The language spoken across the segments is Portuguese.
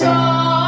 Só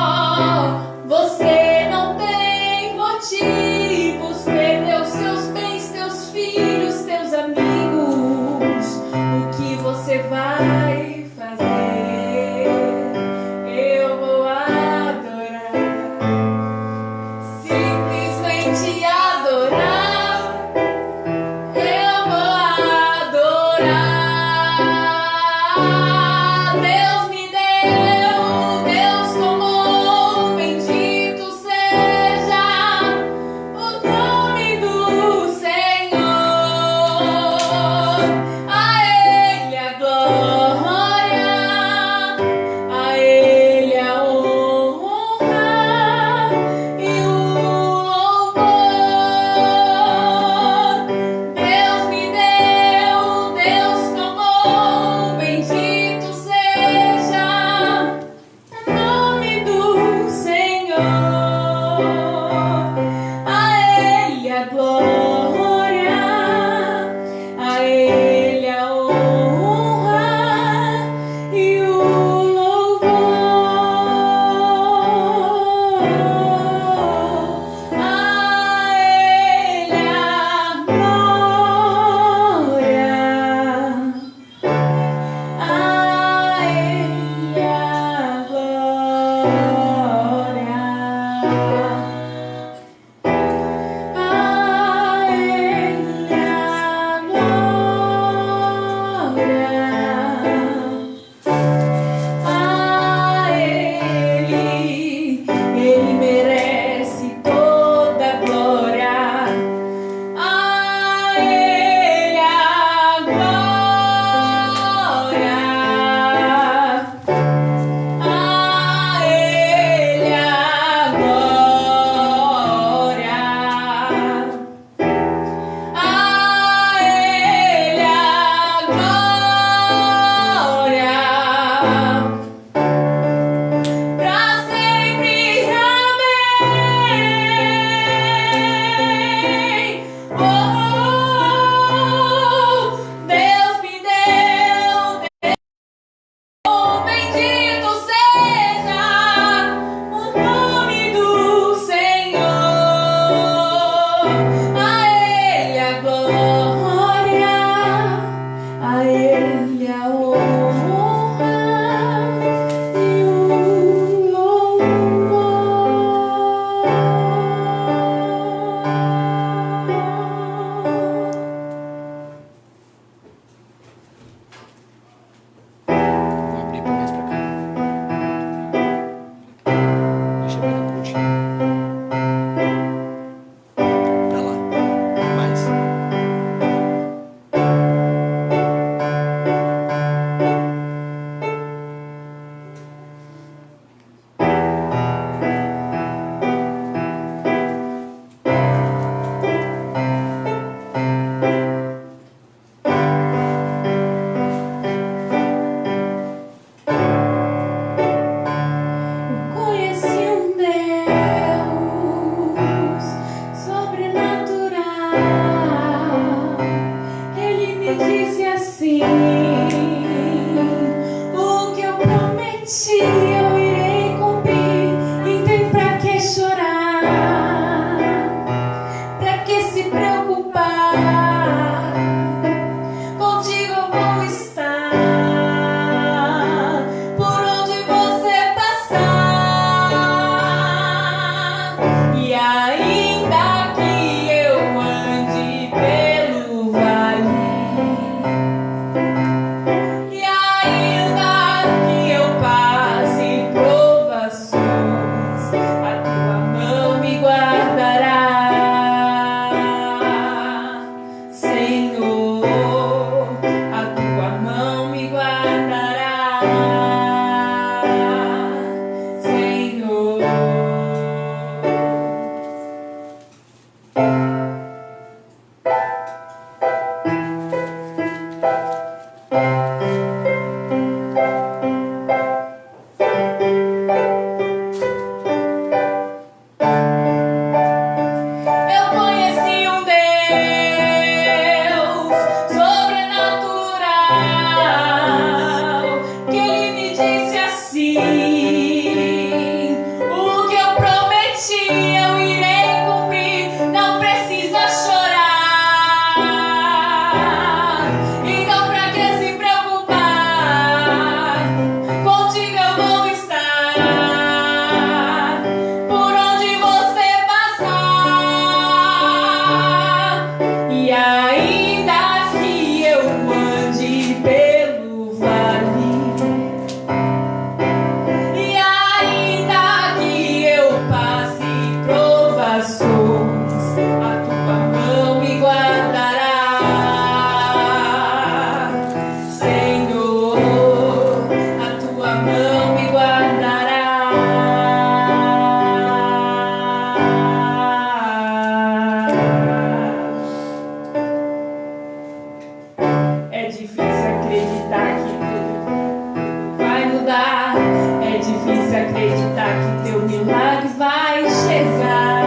acreditar que teu milagre vai chegar.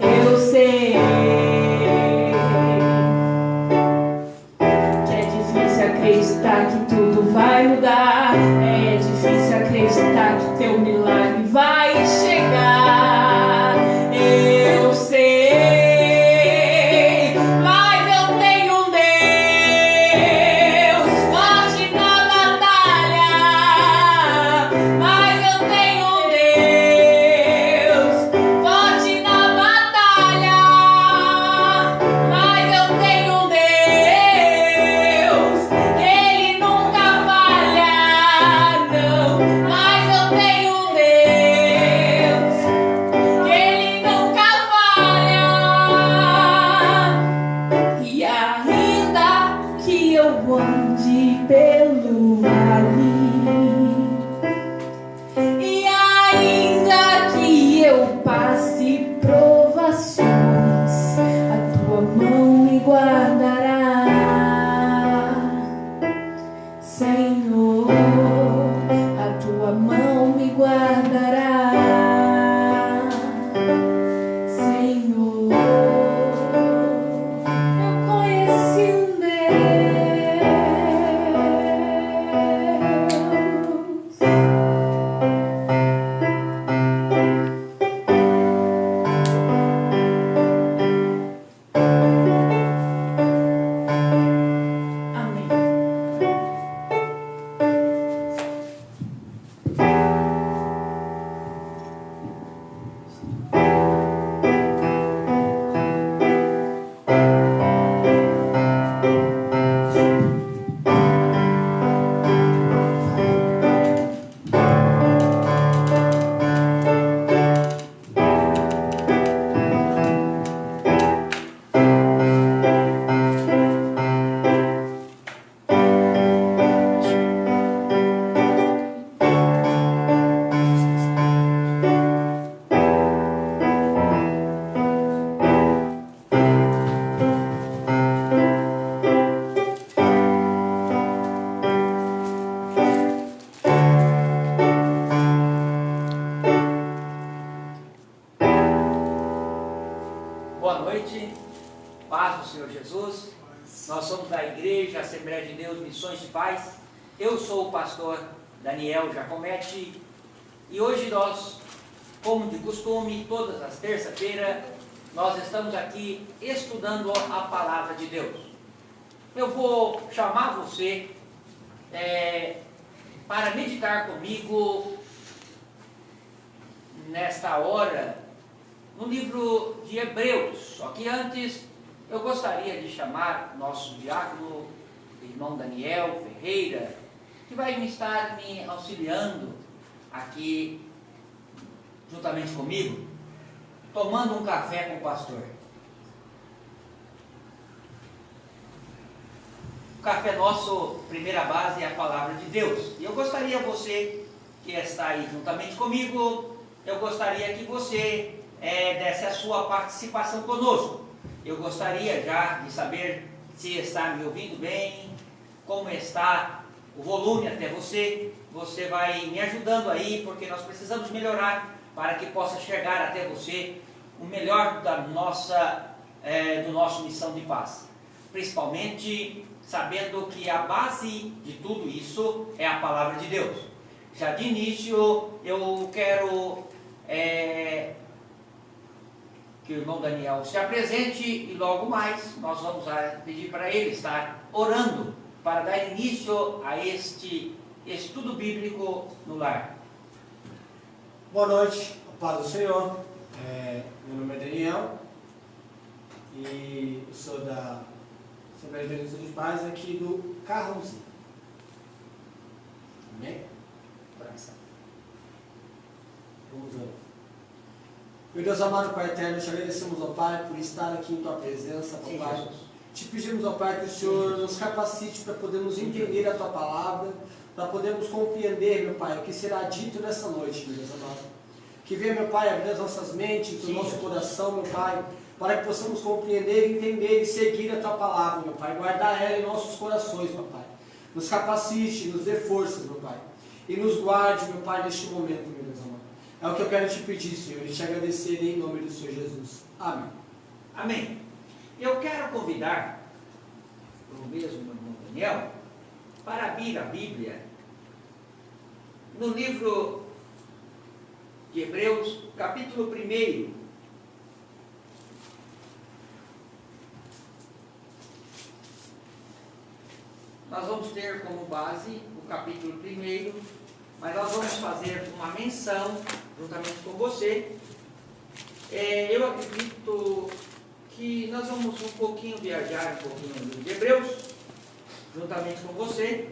Eu sei que é difícil acreditar que tudo vai mudar. É difícil acreditar que teu milagre vai chegar. Eu sei, mas eu tenho um Deus forte na batalha. Mas eu tenho um Deus forte na batalha. Mas eu tenho um Deus que Ele nunca falha, não. Mas eu tenho um Deus que Ele nunca falha. E ainda que eu ande pelo vale, e ainda que eu passe provações, a tua mão me guardará, Senhor, a tua mão me guardará, Senhor. Eu conheci um Deus. Amém. Boa noite, paz do Senhor Jesus. Nós somos da Igreja Assembleia de Deus Missões de Paz. Eu sou o pastor Daniel Giacometti e hoje nós, como de costume, todas as terças-feiras, nós estamos aqui estudando a Palavra de Deus. Eu vou chamar você para meditar comigo nesta hora no livro de Hebreus. Só que antes eu gostaria de chamar nosso diácono, irmão Daniel Ferreira, que vai estar me auxiliando aqui juntamente comigo, tomando um café com o pastor. O café nosso, primeira base, é a Palavra de Deus. E eu gostaria, você que está aí juntamente comigo, eu gostaria que você desse a sua participação conosco. Eu gostaria já de saber se está me ouvindo bem, como está o volume até você. Você vai me ajudando aí, porque nós precisamos melhorar para que possa chegar até você o melhor da nossa, do nosso Missão de Paz. Principalmente sabendo que a base de tudo isso é a Palavra de Deus. Já de início eu quero que o irmão Daniel se apresente e logo mais nós vamos pedir para ele estar orando para dar início a este estudo bíblico no lar. Boa noite, a paz do Senhor. Meu nome é Daniel e eu sou da Assembleia de Deus de Paz aqui do Carrãozinho. Amém? Vamos orar. Meu Deus amado, Pai eterno, te agradecemos, ó Pai, por estar aqui em Tua presença, ó Pai. Jesus. Te pedimos, ó Pai, que o Senhor nos capacite para podermos entender a Tua palavra, para podermos compreender, meu Pai, o que será dito nessa noite, meu Deus amado. Que venha, meu Pai, abrir as nossas mentes, o nosso coração, meu Pai, para que possamos compreender, entender e seguir a Tua palavra, meu Pai. Guardar ela em nossos corações, meu Pai. Nos capacite, nos dê forças, meu Pai. e nos guarde, meu Pai, neste momento, meu Deus amado. É o que eu quero te pedir, Senhor, e te agradecer em nome do Senhor Jesus. Amém. Amém. Eu quero convidar o mesmo irmão Daniel para abrir a Bíblia no livro de Hebreus, capítulo 1. Nós vamos ter como base o capítulo 1, mas nós vamos fazer uma menção juntamente com você. Eu acredito que nós vamos um pouquinho viajar um pouquinho no livro de Hebreus, juntamente com você.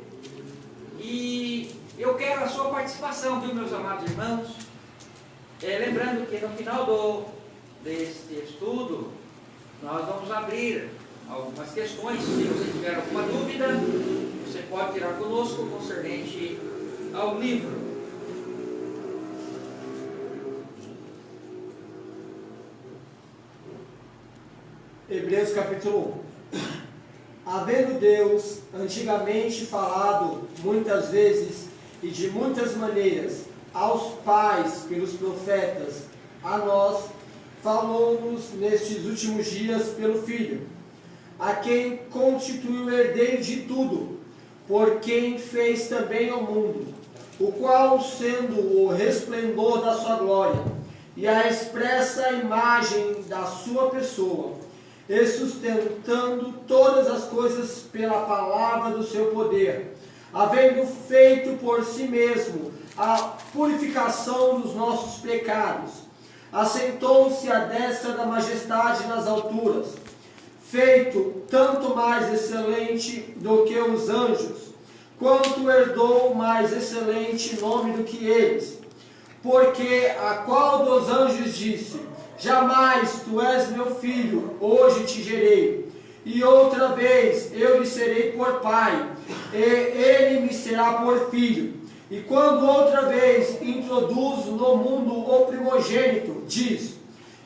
E eu quero a sua participação, viu, meus amados irmãos? Lembrando que no final deste estudo, nós vamos abrir algumas questões. Se você tiver alguma dúvida, você pode tirar conosco concernente ao livro. Hebreus capítulo 1. Havendo Deus antigamente falado muitas vezes e de muitas maneiras aos pais pelos profetas, a nós falou-nos nestes últimos dias pelo Filho, a quem constituiu herdeiro de tudo, por quem fez também o mundo, o qual, sendo o resplendor da sua glória e a expressa imagem da sua pessoa, e sustentando todas as coisas pela palavra do seu poder, havendo feito por si mesmo a purificação dos nossos pecados, assentou-se à destra da majestade nas alturas, feito tanto mais excelente do que os anjos, quanto herdou mais excelente nome do que eles. Porque a qual dos anjos disse: jamais tu és meu filho, hoje te gerei. E outra vez eu lhe serei por pai, e ele me será por filho. E quando outra vez introduz no mundo o primogênito, diz: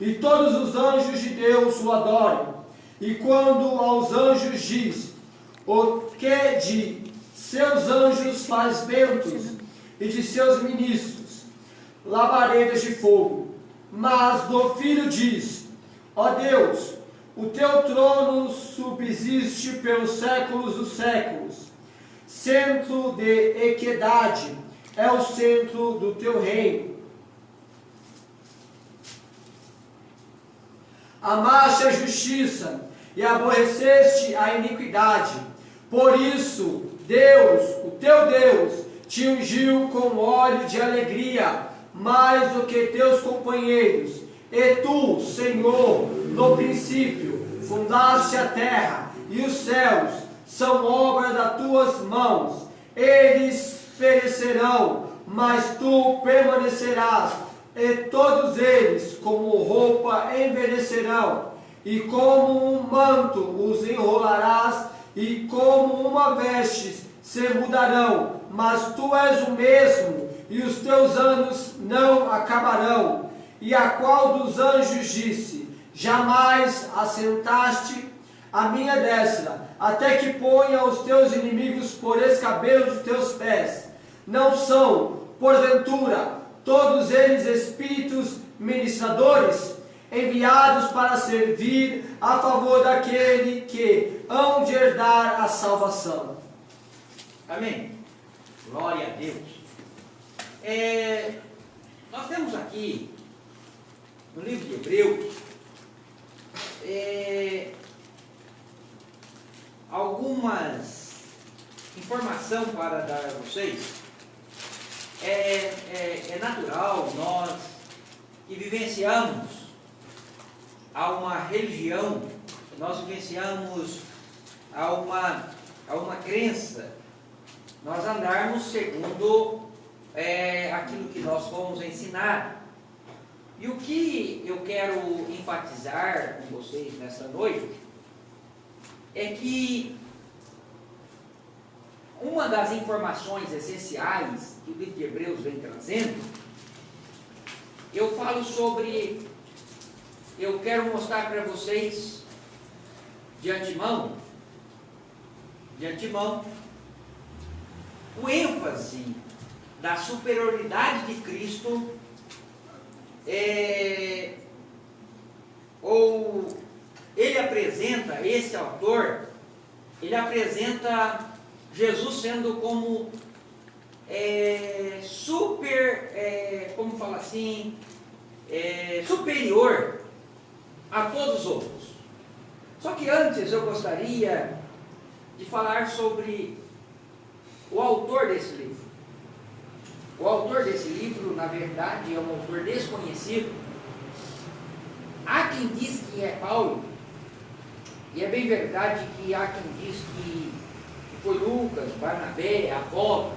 e todos os anjos de Deus o adoram. E quando aos anjos diz: o que de seus anjos faz ventos, e de seus ministros labaredas de fogo. Mas do Filho diz: ó Deus, o teu trono subsiste pelos séculos dos séculos. Centro de equidade é o centro do teu reino. Amaste a justiça e aborreceste a iniquidade. Por isso, Deus, o teu Deus, te ungiu com óleo de alegria, mais do que teus companheiros. E tu, Senhor, no princípio, fundaste a terra, e os céus são obra das tuas mãos. Eles perecerão, mas tu permanecerás, e todos eles, como roupa, envelhecerão, e como um manto os enrolarás, e como uma veste se mudarão, mas tu és o mesmo, e os teus anos não acabarão. E a qual dos anjos disse: jamais assentaste a minha destra, até que ponha os teus inimigos por escabelo de teus pés. Não são, porventura, todos eles espíritos ministradores, enviados para servir a favor daquele que hão de herdar a salvação? Amém. Glória a Deus. Nós temos aqui no livro de Hebreus algumas informações para dar a vocês. É natural nós que vivenciamos a uma religião, nós vivenciamos a uma crença, nós andarmos segundo aquilo que nós fomos ensinar. E o que eu quero enfatizar com vocês nesta noite é que uma das informações essenciais que o livro de Hebreus vem trazendo, eu falo sobre, eu quero mostrar para vocês de antemão, o ênfase da superioridade de Cristo, ou ele apresenta, esse autor, ele apresenta Jesus sendo como como fala assim, superior a todos os outros. Só que antes eu gostaria de falar sobre o autor desse livro. O autor desse livro, na verdade, é um autor desconhecido. Há quem diz que é Paulo, e é bem verdade que há quem diz que foi Lucas, Barnabé, Apolo.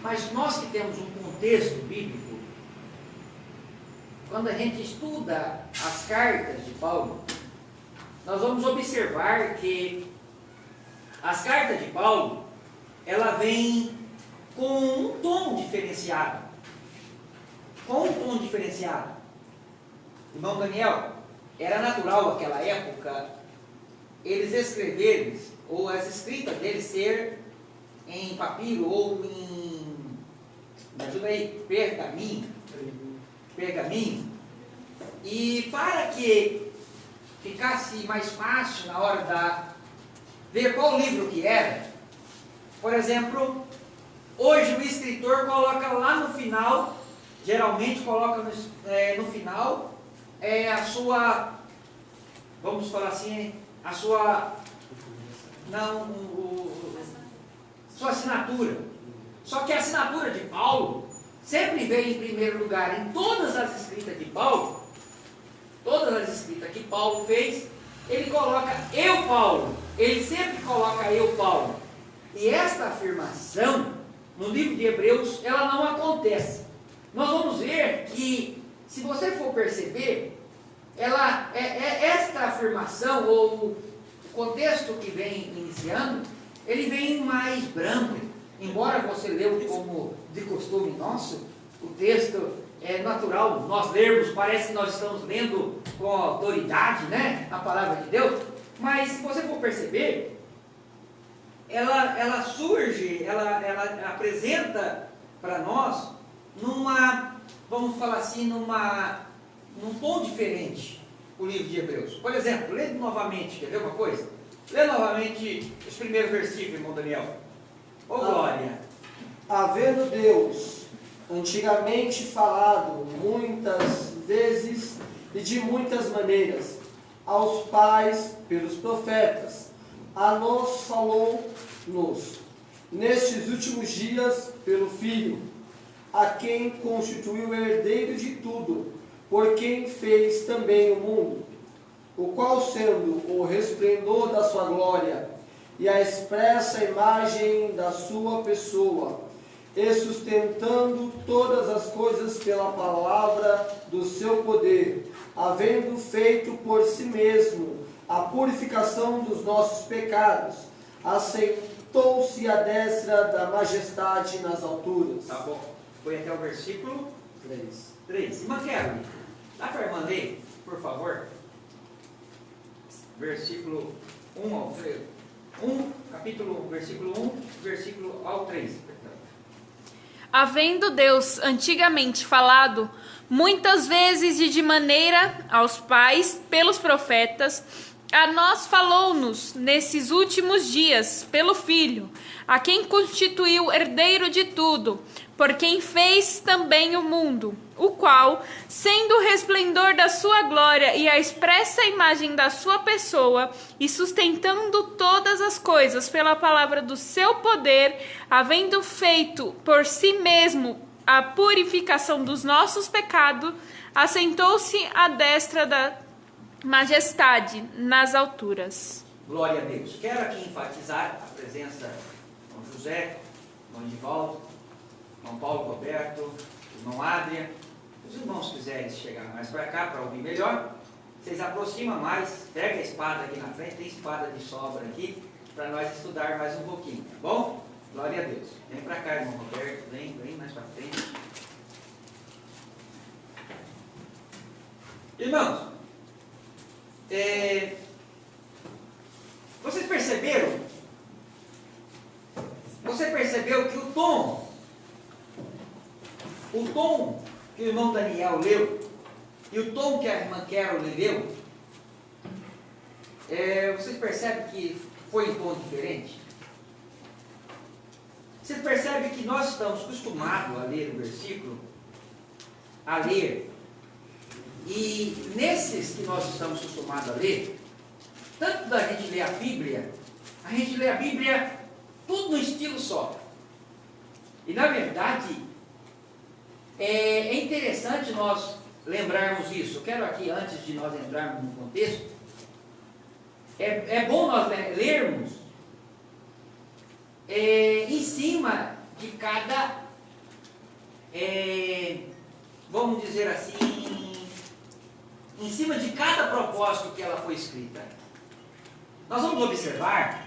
Mas nós que temos um contexto bíblico, quando a gente estuda as cartas de Paulo, nós vamos observar que as cartas de Paulo, ela vem com um tom diferenciado. Com um tom diferenciado. Irmão Daniel, era natural naquela época eles escreverem, ou as escritas deles ser em papiro ou em, me ajuda aí, pergaminho. E para que ficasse mais fácil na hora de ver qual livro que era, por exemplo, hoje o escritor coloca lá no final, geralmente coloca no final, a sua, vamos falar assim, a sua, sua assinatura. Só que a assinatura de Paulo sempre vem em primeiro lugar em todas as escritas de Paulo. Todas as escritas que Paulo fez, ele coloca eu, Paulo. Ele sempre coloca eu, Paulo. E esta afirmação, no livro de Hebreus, ela não acontece. Nós vamos ver que, se você for perceber, esta afirmação, ou o contexto que vem iniciando, ele vem mais branco. Embora você leu como de costume nosso, o texto é natural, nós lermos, parece que nós estamos lendo com autoridade, né, a palavra de Deus, mas se você for perceber, ela surge, ela apresenta para nós vamos falar assim, num tom diferente, o livro de Hebreus. Por exemplo, lê novamente, quer ver uma coisa? Lê novamente os primeiros versículos, irmão Daniel. Ô glória! Havendo Deus antigamente falado muitas vezes e de muitas maneiras aos pais pelos profetas, a nós falou-nos nestes últimos dias pelo Filho, a quem constituiu herdeiro de tudo, por quem fez também o mundo, o qual, sendo o resplendor da sua glória e a expressa imagem da sua pessoa, e sustentando todas as coisas pela palavra do seu poder, havendo feito por si mesmo a purificação dos nossos pecados, assentou-se à destra da majestade nas alturas. Tá bom. Foi até o versículo 3. Irmã Kelly, dá para a irmã ler, por favor? Versículo 1 ao 3. Versículo 1, versículo ao 3. Havendo Deus antigamente falado muitas vezes e de maneira aos pais pelos profetas, a nós falou-nos nesses últimos dias pelo Filho, a quem constituiu herdeiro de tudo, por quem fez também o mundo, o qual, sendo o resplendor da sua glória e a expressa imagem da sua pessoa, e sustentando todas as coisas pela palavra do seu poder, havendo feito por si mesmo a purificação dos nossos pecados, assentou-se à destra da majestade nas alturas. Glória a Deus. Quero aqui enfatizar a presença de Dom José, Dom Edivaldo, Dom Paulo Roberto, irmão Adria. Os irmãos quiserem chegar mais para cá para ouvir melhor, vocês aproximam mais, pega a espada aqui na frente, tem espada de sobra aqui, para nós estudar mais um pouquinho, tá bom? Glória a Deus. Vem para cá, irmão Roberto, vem mais para frente. Irmãos, vocês perceberam? Você percebeu que o tom o tom que o irmão Daniel leu e o tom que a irmã Carol leu, vocês percebem que foi em tom diferente? Você percebe que nós estamos acostumados a ler o versículo, a ler, e nesses que nós estamos acostumados a ler, tanto da gente ler a gente lê a Bíblia tudo no estilo só. E na verdade, é interessante nós lembrarmos isso. Eu quero aqui, antes de nós entrarmos no contexto, é bom nós lermos em cima de cada, vamos dizer assim, em cima de cada propósito que ela foi escrita. Nós vamos observar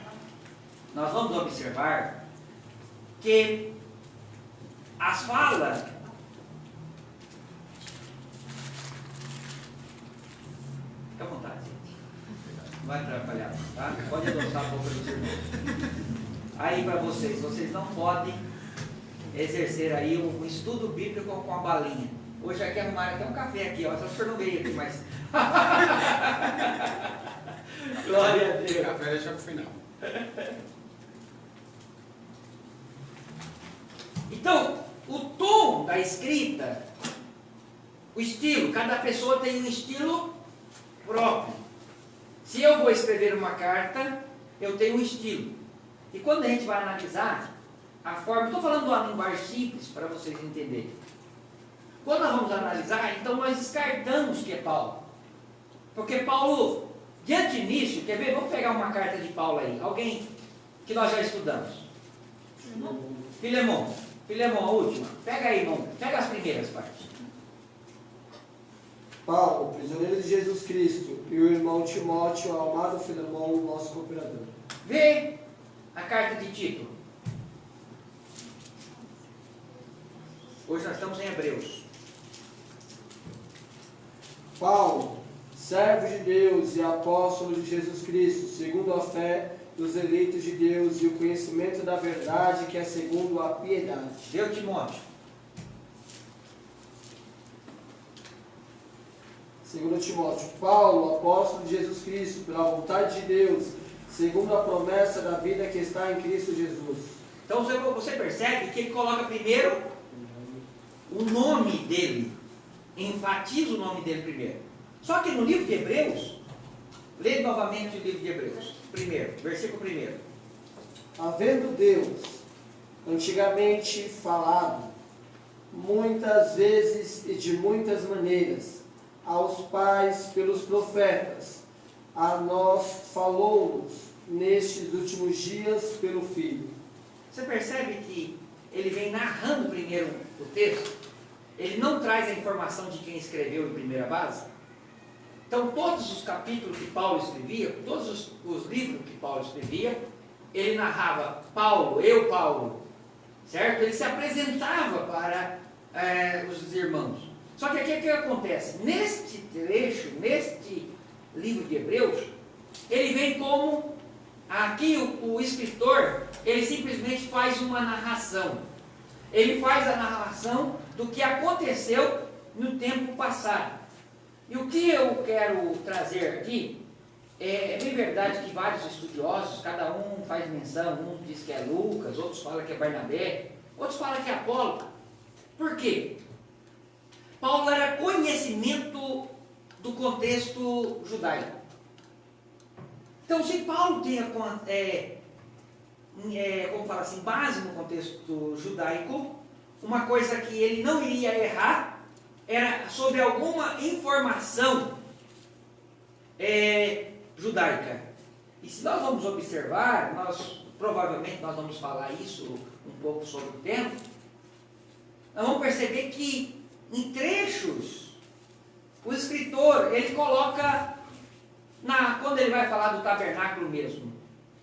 que as falas, fica à vontade, gente, não vai atrapalhar, tá? Pode adoçar a boca dos irmãos. Aí para vocês não podem exercer aí o estudo bíblico com a balinha. Hoje aqui arrumaram até um café aqui, ó, só o senhor não veio aqui, mas... Glória a Deus. O café deixa para o final. Então, o tom da escrita, o estilo, cada pessoa tem um estilo próprio. Se eu vou escrever uma carta, eu tenho um estilo. E quando a gente vai analisar a forma, estou falando de uma linguagem simples para vocês entenderem. Quando nós vamos analisar, então nós descartamos que é Paulo. Porque Paulo, diante disso, quer ver? Vamos pegar uma carta de Paulo aí. Alguém que nós já estudamos. Filemão, a última. Pega aí, irmão. Pega as primeiras partes. Paulo, prisioneiro de Jesus Cristo, e o irmão Timóteo, ao amado Filemão, nosso cooperador. Vê a carta de Tito. Hoje nós estamos em Hebreus. Paulo, servo de Deus e apóstolo de Jesus Cristo, segundo a fé dos eleitos de Deus e o conhecimento da verdade, que é segundo a piedade. Vê o Timóteo. Segundo Timóteo, Paulo, apóstolo de Jesus Cristo, pela vontade de Deus, segundo a promessa da vida que está em Cristo Jesus. Então você percebe que ele coloca primeiro o nome dele, enfatiza o nome dele primeiro. Só que no livro de Hebreus, lê novamente o livro de Hebreus, versículo 1. Havendo Deus antigamente falado, muitas vezes e de muitas maneiras, aos pais pelos profetas, a nós falou-nos nestes últimos dias pelo Filho. Você percebe que ele vem narrando primeiro o texto? Ele não traz a informação de quem escreveu em primeira base? Então todos os capítulos que Paulo escrevia, todos os livros que Paulo escrevia, ele narrava Paulo, certo? Ele se apresentava para os irmãos. Só que aqui o que acontece? Neste trecho, neste livro de Hebreus, ele vem como, aqui o escritor, ele simplesmente faz uma narração. Ele faz a narração do que aconteceu no tempo passado. E o que eu quero trazer aqui, é bem verdade que vários estudiosos, cada um faz menção, um diz que é Lucas, outros falam que é Barnabé, outros falam que é Apolo. Por quê? Paulo era conhecimento do contexto judaico. Então, se Paulo tinha, como fala assim, base no contexto judaico, uma coisa que ele não iria errar era sobre alguma informação judaica. E se nós vamos observar, provavelmente nós vamos falar isso um pouco sobre o tema, nós vamos perceber que em trechos o escritor, ele coloca, quando ele vai falar do tabernáculo mesmo,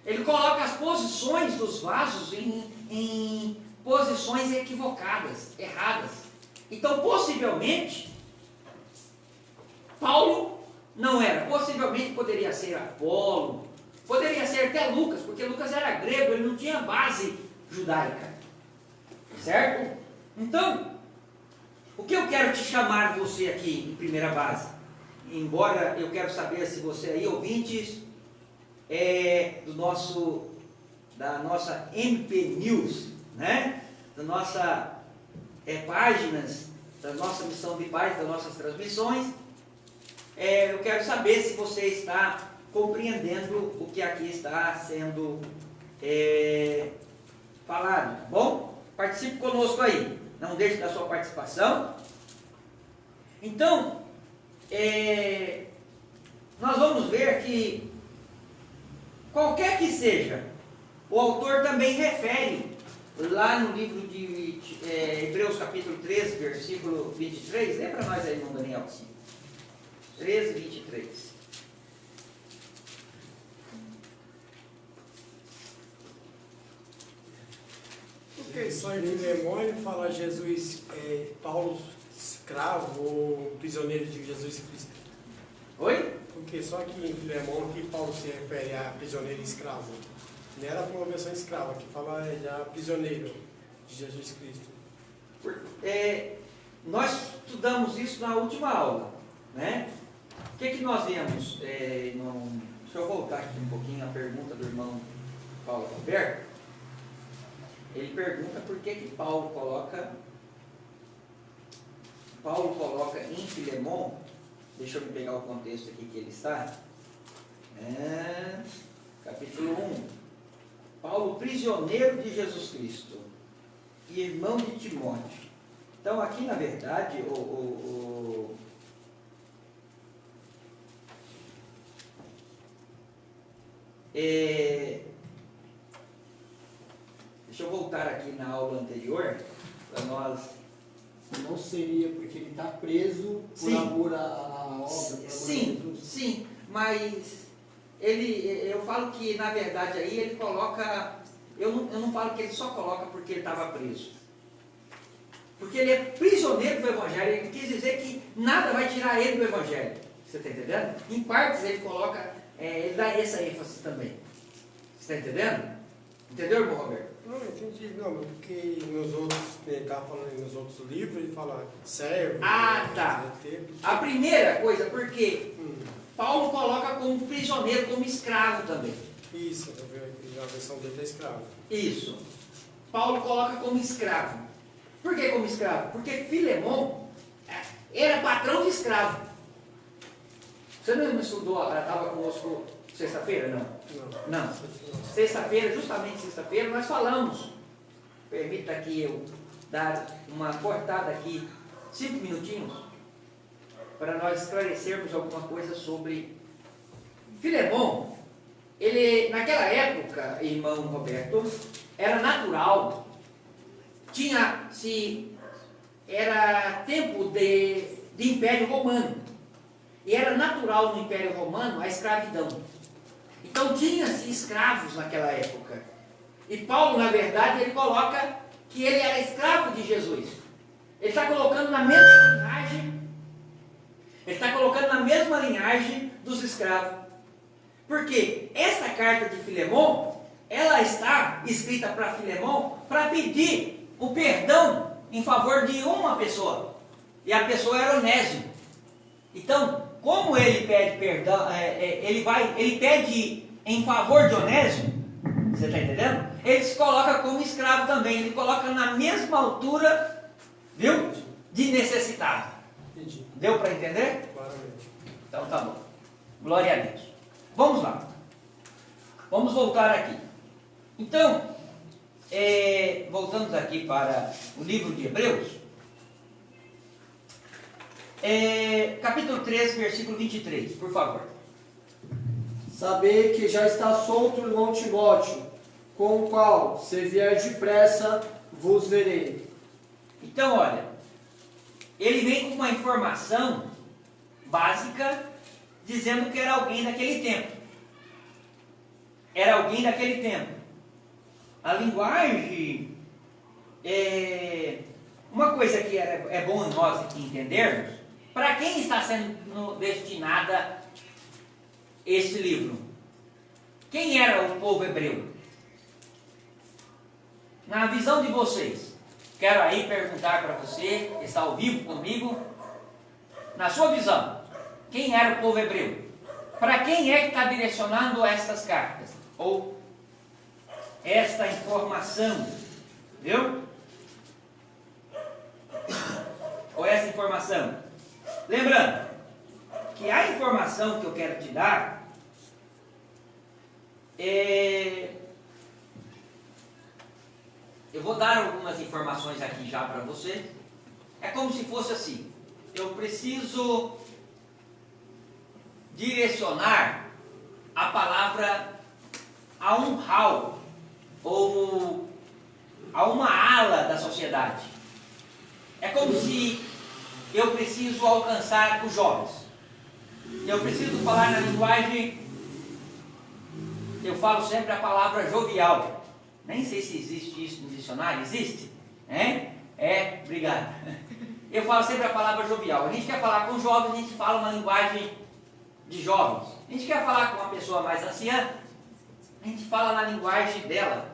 ele coloca as posições dos vasos em posições equivocadas, erradas. Então, possivelmente, Paulo não era. Possivelmente poderia ser Apolo, poderia ser até Lucas, porque Lucas era grego, ele não tinha base judaica. Certo? Então, que eu quero te chamar você aqui em primeira base? Embora eu quero saber se você aí, ouvintes, da nossa MP News, né? Da nossa páginas, da nossa missão de paz, das nossas transmissões. Eu quero saber se você está compreendendo o que aqui está sendo falado, tá bom? Participe conosco aí, não deixe da sua participação. Então, nós vamos ver que, qualquer que seja, o autor também refere, lá no livro de Hebreus capítulo 13, versículo 23, lembra nós aí, irmão Daniel? 13, 23. Porque só em Filemão ele fala Jesus, Paulo escravo ou prisioneiro de Jesus Cristo. Oi? Porque só que em Filemão que Paulo se refere a prisioneiro e escravo. Não era uma versão escrava, que fala já prisioneiro de Jesus Cristo. Nós estudamos isso na última aula, né? O que nós vemos? Deixa eu voltar aqui um pouquinho a pergunta do irmão Paulo Roberto. Ele pergunta por que Paulo coloca em Filemão. Deixa eu pegar o contexto aqui que ele está. Capítulo 1. Paulo, prisioneiro de Jesus Cristo e irmão de Timóteo. Então, aqui na verdade, deixa eu voltar aqui na aula anterior para nós. Não seria porque ele está preso por amor à obra? Sim, mas eu falo que na verdade aí ele coloca, eu não falo que ele só coloca porque ele estava preso, porque ele é prisioneiro do Evangelho. Ele quis dizer que nada vai tirar ele do Evangelho, você está entendendo? Em partes ele coloca, ele dá essa ênfase também, você está entendendo? Entendeu, irmão Roberto? Não, entendi. Não, porque nos outros, ele estava falando nos outros livros, ele fala servo. Tá. A primeira coisa, porque Paulo coloca como prisioneiro, como escravo também. Isso, a versão dele é escravo. Isso. Paulo coloca como escravo. Por que como escravo? Porque Filemão era patrão de escravo. Você não estudou, estava conosco sexta-feira? Não. Sexta-feira, justamente sexta-feira, nós falamos. Permita que eu dar uma cortada aqui, 5 minutinhos, para nós esclarecermos alguma coisa sobre Filemão. Ele, naquela época, irmão Roberto, era natural, era tempo de Império Romano, e era natural no Império Romano a escravidão. Então tinha-se escravos naquela época. E Paulo, na verdade, ele coloca que ele era escravo de Jesus. Ele está colocando na mesma linhagem, dos escravos. Porque esta carta de Filemão, ela está escrita para Filemão para pedir o perdão em favor de uma pessoa. E a pessoa era Onésimo. Então, como ele pede perdão, ele pede em favor de Onésimo, você está entendendo? Ele se coloca como escravo também, ele coloca na mesma altura, viu? De necessitado. Entendi. Deu para entender? Claramente. Então tá bom. Glória a Deus. Vamos lá. Vamos voltar aqui. Então, voltamos aqui para o livro de Hebreus. Capítulo 13, versículo 23, por favor. Saber que já está solto o irmão Timóteo, com o qual, se vier depressa, vos verei. Então, olha, ele vem com uma informação básica, dizendo que era alguém daquele tempo. Era alguém daquele tempo. A linguagem, uma coisa que é bom nós aqui entendermos, para quem está sendo destinada este livro? Quem era o povo hebreu? Na visão de vocês, quero aí perguntar para você, que está ao vivo comigo, na sua visão, quem era o povo hebreu? Para quem é que está direcionando estas cartas? Ou esta informação? Viu? Ou essa informação? Lembrando que a informação que eu quero te dar eu vou dar algumas informações aqui já para você. É como se fosse assim: eu preciso direcionar a palavra a um hall ou a uma ala da sociedade. É como se eu preciso alcançar os jovens. Eu preciso falar na linguagem, eu falo sempre a palavra jovial. Nem sei se existe isso no dicionário. Existe? Obrigado. Eu falo sempre a palavra jovial. A gente quer falar com jovens, a gente fala uma linguagem de jovens. A gente quer falar com uma pessoa mais anciã, a gente fala na linguagem dela.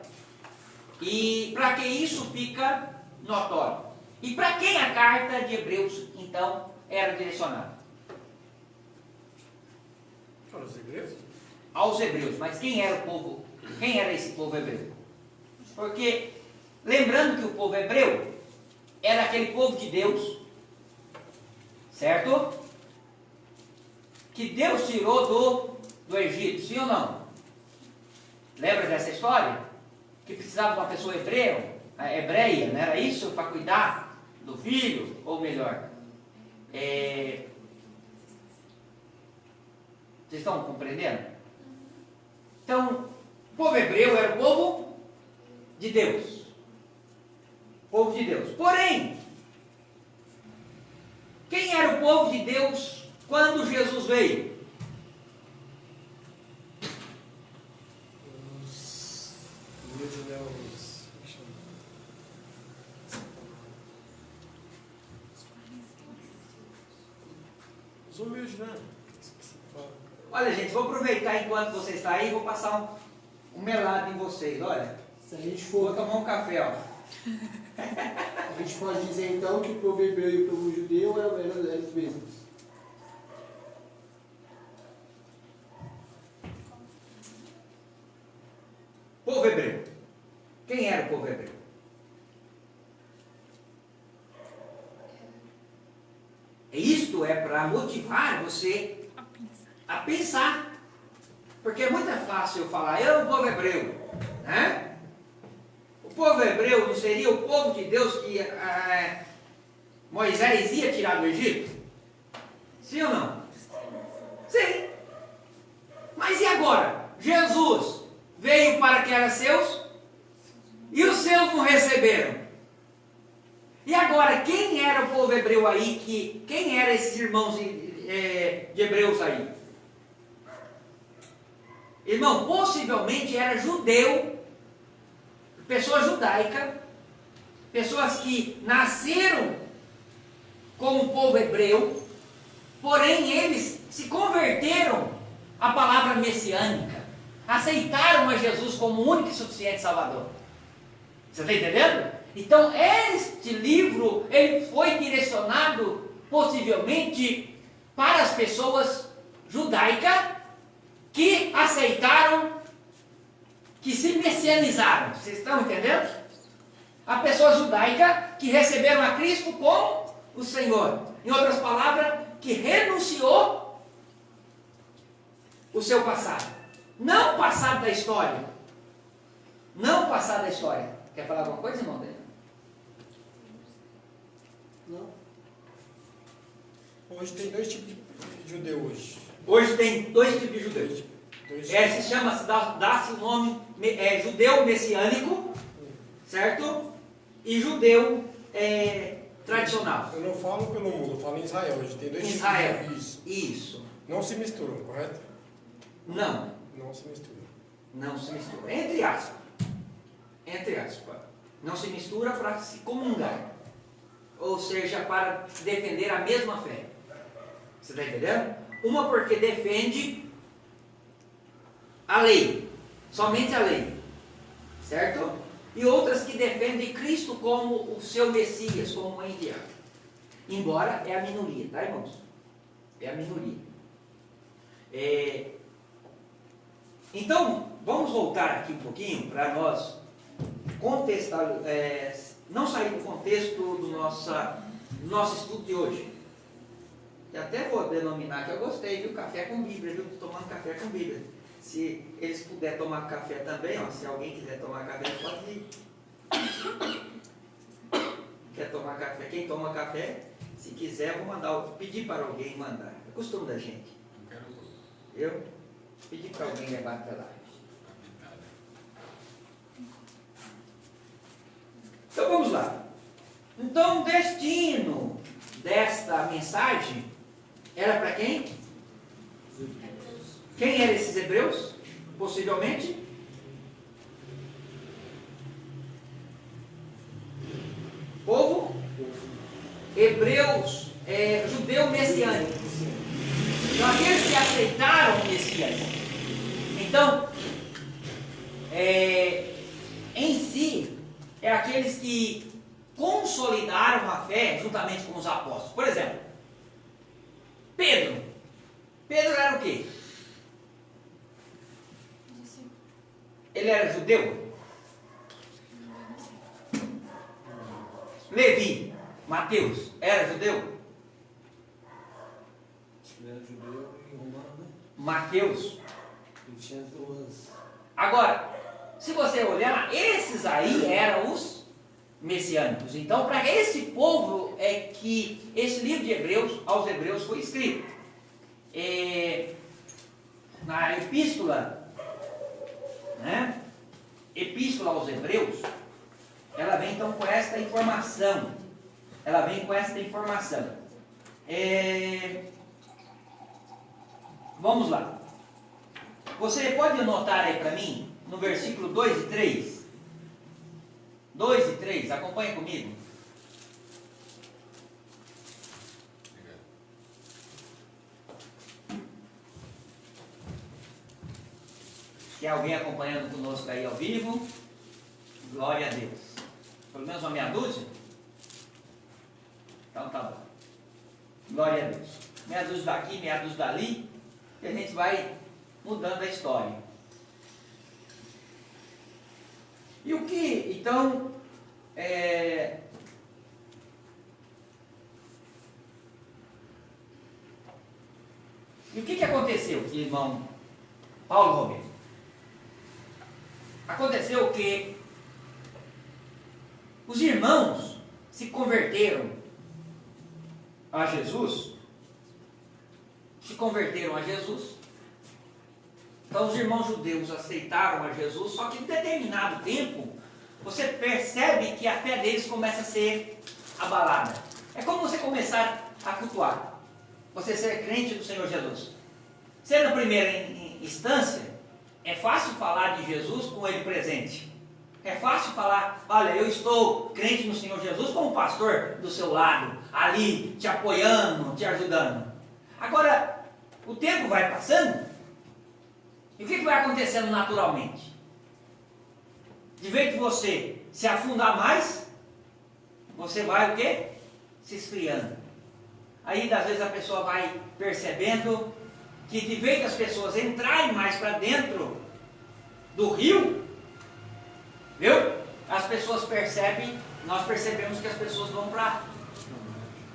E para que isso fica notório? E para quem a carta de Hebreus, então, era direcionada? Aos hebreus? Aos hebreus. Mas quem era o povo? Quem era esse povo hebreu? Porque, lembrando que o povo hebreu era aquele povo de Deus, certo? Que Deus tirou do Egito, sim ou não? Lembra dessa história? Que precisava de uma pessoa hebreia, não era isso? Para cuidar do filho, ou melhor, vocês estão compreendendo? Então, o povo hebreu era o povo de Deus. Povo de Deus. Porém, quem era o povo de Deus quando Jesus veio? Os humildes, né? Olha, gente, vou aproveitar enquanto você está aí, vou passar um melado em vocês, olha. Se a gente Vou for, tomar um café, ó. a gente pode dizer então que o povo hebreu e o povo judeu eram os mesmos. Povo hebreu. Quem era o povo hebreu? Isto é para motivar você a pensar. Porque é muito fácil eu falar, eu, o povo hebreu, né? O povo hebreu não seria o povo de Deus que Moisés ia tirar do Egito? Sim ou não? Sim. Mas e agora? Jesus veio para que eram seus e os seus não receberam. E agora, quem era o povo hebreu aí? Quem eram esses irmãos de hebreus aí? Irmão, possivelmente era judeu, pessoa judaica, pessoas que nasceram como o povo hebreu, porém eles se converteram à palavra messiânica, aceitaram a Jesus como o único e suficiente Salvador. Você está entendendo? Então, este livro, ele foi direcionado, possivelmente, para as pessoas judaicas que aceitaram, que se messianizaram. Vocês estão entendendo? A pessoa judaica que receberam a Cristo como o Senhor. Em outras palavras, que renunciou o seu passado. Não o passado da história. Não o passado da história. Quer falar alguma coisa, irmão? Não? Hoje tem dois tipos de judeu hoje. Hoje tem dois tipos de judeus. Se chama, dá-se o nome judeu messiânico, certo? E judeu tradicional. Eu não falo pelo mundo, eu falo em Israel. Hoje tem dois tipos Israel. de Isso. Não se misturam, correto? Não. Não se misturam. Não se mistura. Entre aspas. Entre aspas. Não se mistura para se comungar. Ou seja, para defender a mesma fé. Você está entendendo? Uma porque defende a lei. Somente a lei. Certo? e outras que defendem Cristo como o seu Messias, como o enviado. Embora é a minoria, tá, irmãos? É a minoria. Então, vamos voltar aqui um pouquinho para nós contestar, não sair do contexto do nosso estudo de hoje. E até vou denominar que eu gostei, viu? Café com Bíblia, viu? Estou tomando café com Bíblia. Se eles puderem tomar café também, ó, se alguém quiser tomar café, pode vir. Quer tomar café? Quem toma café, se quiser, vou pedir para alguém mandar. É costume da gente. Eu pedi para alguém levar até lá. Então vamos lá. Então o destino desta mensagem era para quem? Quem eram esses hebreus? Possivelmente? Povo? Hebreus, judeu messiânico. Então aqueles que aceitaram o Messias. Então, em si, é aqueles que consolidaram a fé juntamente com os apóstolos. Por exemplo, Pedro. Pedro era o quê? Ele era judeu? Levi, Mateus, era judeu? Acho que ele era judeu e romano, né? Mateus. Ele tinha duas. Agora, se você olhar, esses aí eram os messiânicos. Então, para esse povo é que esse livro de Hebreus, aos Hebreus, foi escrito. Na epístola, né? Epístola aos Hebreus, ela vem então com esta informação. Vamos lá. Você pode anotar aí para mim, no versículo 2 e 3? 2 e 3, acompanha comigo. Tem alguém acompanhando conosco aí ao vivo? Glória a Deus. Pelo menos uma meia dúzia? Então tá bom. Glória a Deus. Meia dúzia daqui, meia dúzia dali, e a gente vai mudando a história. E o que, então, e o que aconteceu, irmão Paulo Romero? Aconteceu que os irmãos se converteram a Jesus. Então os irmãos judeus aceitaram a Jesus, só que em determinado tempo, você percebe que a fé deles começa a ser abalada. É como você começar a cultuar, você ser crente do Senhor Jesus. Ser na primeira instância, é fácil falar de Jesus com Ele presente. É fácil falar, olha, eu estou crente no Senhor Jesus como pastor do seu lado, ali, te apoiando, te ajudando. Agora, o tempo vai passando, e o que vai acontecendo naturalmente? De vez que você se afundar mais, você vai o quê? Se esfriando. Aí, às vezes, a pessoa vai percebendo que de vez que as pessoas entrarem mais para dentro do rio, viu? As pessoas percebem, nós percebemos que as pessoas vão para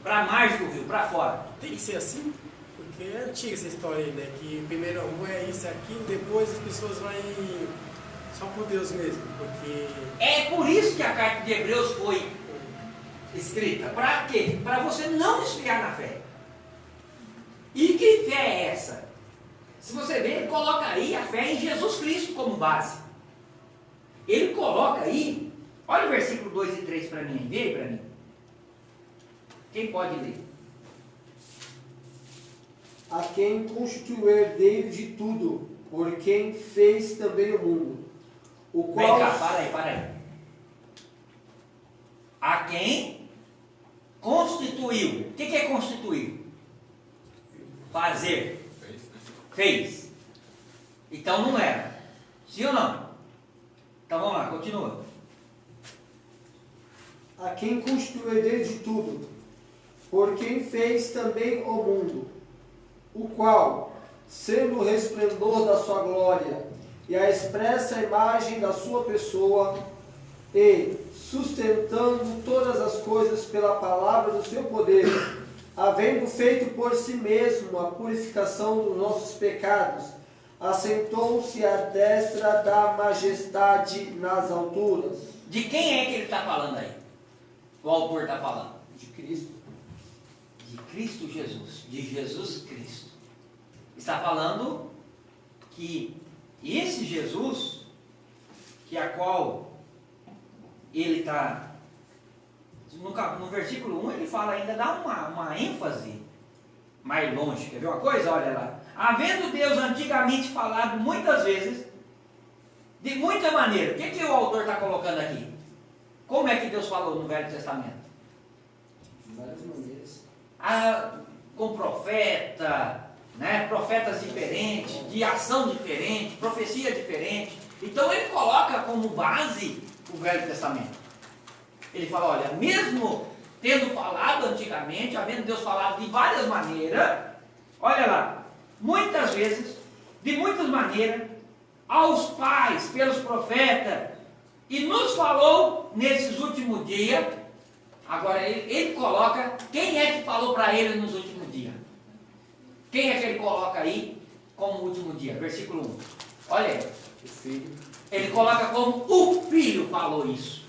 a margem do rio, para fora. Tem que ser assim? Porque é antiga essa história aí, né? Que primeiro é isso, é aquilo, depois as pessoas vão só por Deus mesmo. Porque... É por isso que a carta de Hebreus foi escrita. Para quê? Para você não esfriar na fé. E que fé é essa? Se você ver, ele coloca aí a fé em Jesus Cristo como base. Ele coloca aí, olha o versículo 2 e 3 para mim, vê aí para mim. Quem pode ler? A quem constituiu o herdeiro de tudo, por quem fez também o mundo. O qual... Vem cá, para aí. A quem constituiu. O que é constituir? Fazer. Fez. Então não era. Sim ou não? Então vamos lá, continua. a quem constituiu herdeiro de tudo, por quem fez também o mundo, o qual, sendo o resplendor da sua glória e a expressa imagem da sua pessoa, e sustentando todas as coisas pela palavra do seu poder, havendo feito por si mesmo a purificação dos nossos pecados, assentou-se à destra da majestade nas alturas. De quem é que ele está falando aí? O autor está falando? De Cristo. De Cristo Jesus, de Jesus Cristo. Está falando que esse Jesus, que a qual ele está, no versículo 1 ele fala ainda, dá uma ênfase mais longe. Quer ver uma coisa? Olha lá. Havendo Deus antigamente falado muitas vezes, de muita maneira. O que o autor está colocando aqui? Como é que Deus falou no Velho Testamento? De várias maneiras. Com profeta, né? Profetas diferentes, de ação diferente, profecia diferente. Então ele coloca como base o Velho Testamento. Ele fala, olha, mesmo tendo falado antigamente, havendo Deus falado de várias maneiras, olha lá, muitas vezes, de muitas maneiras, aos pais, pelos profetas, e nos falou nesses últimos dias. Agora ele coloca, quem é que falou para ele nos últimos dias? Quem é que ele coloca aí como último dia? Versículo 1. Olha aí. O Filho. Ele coloca como o Filho falou isso.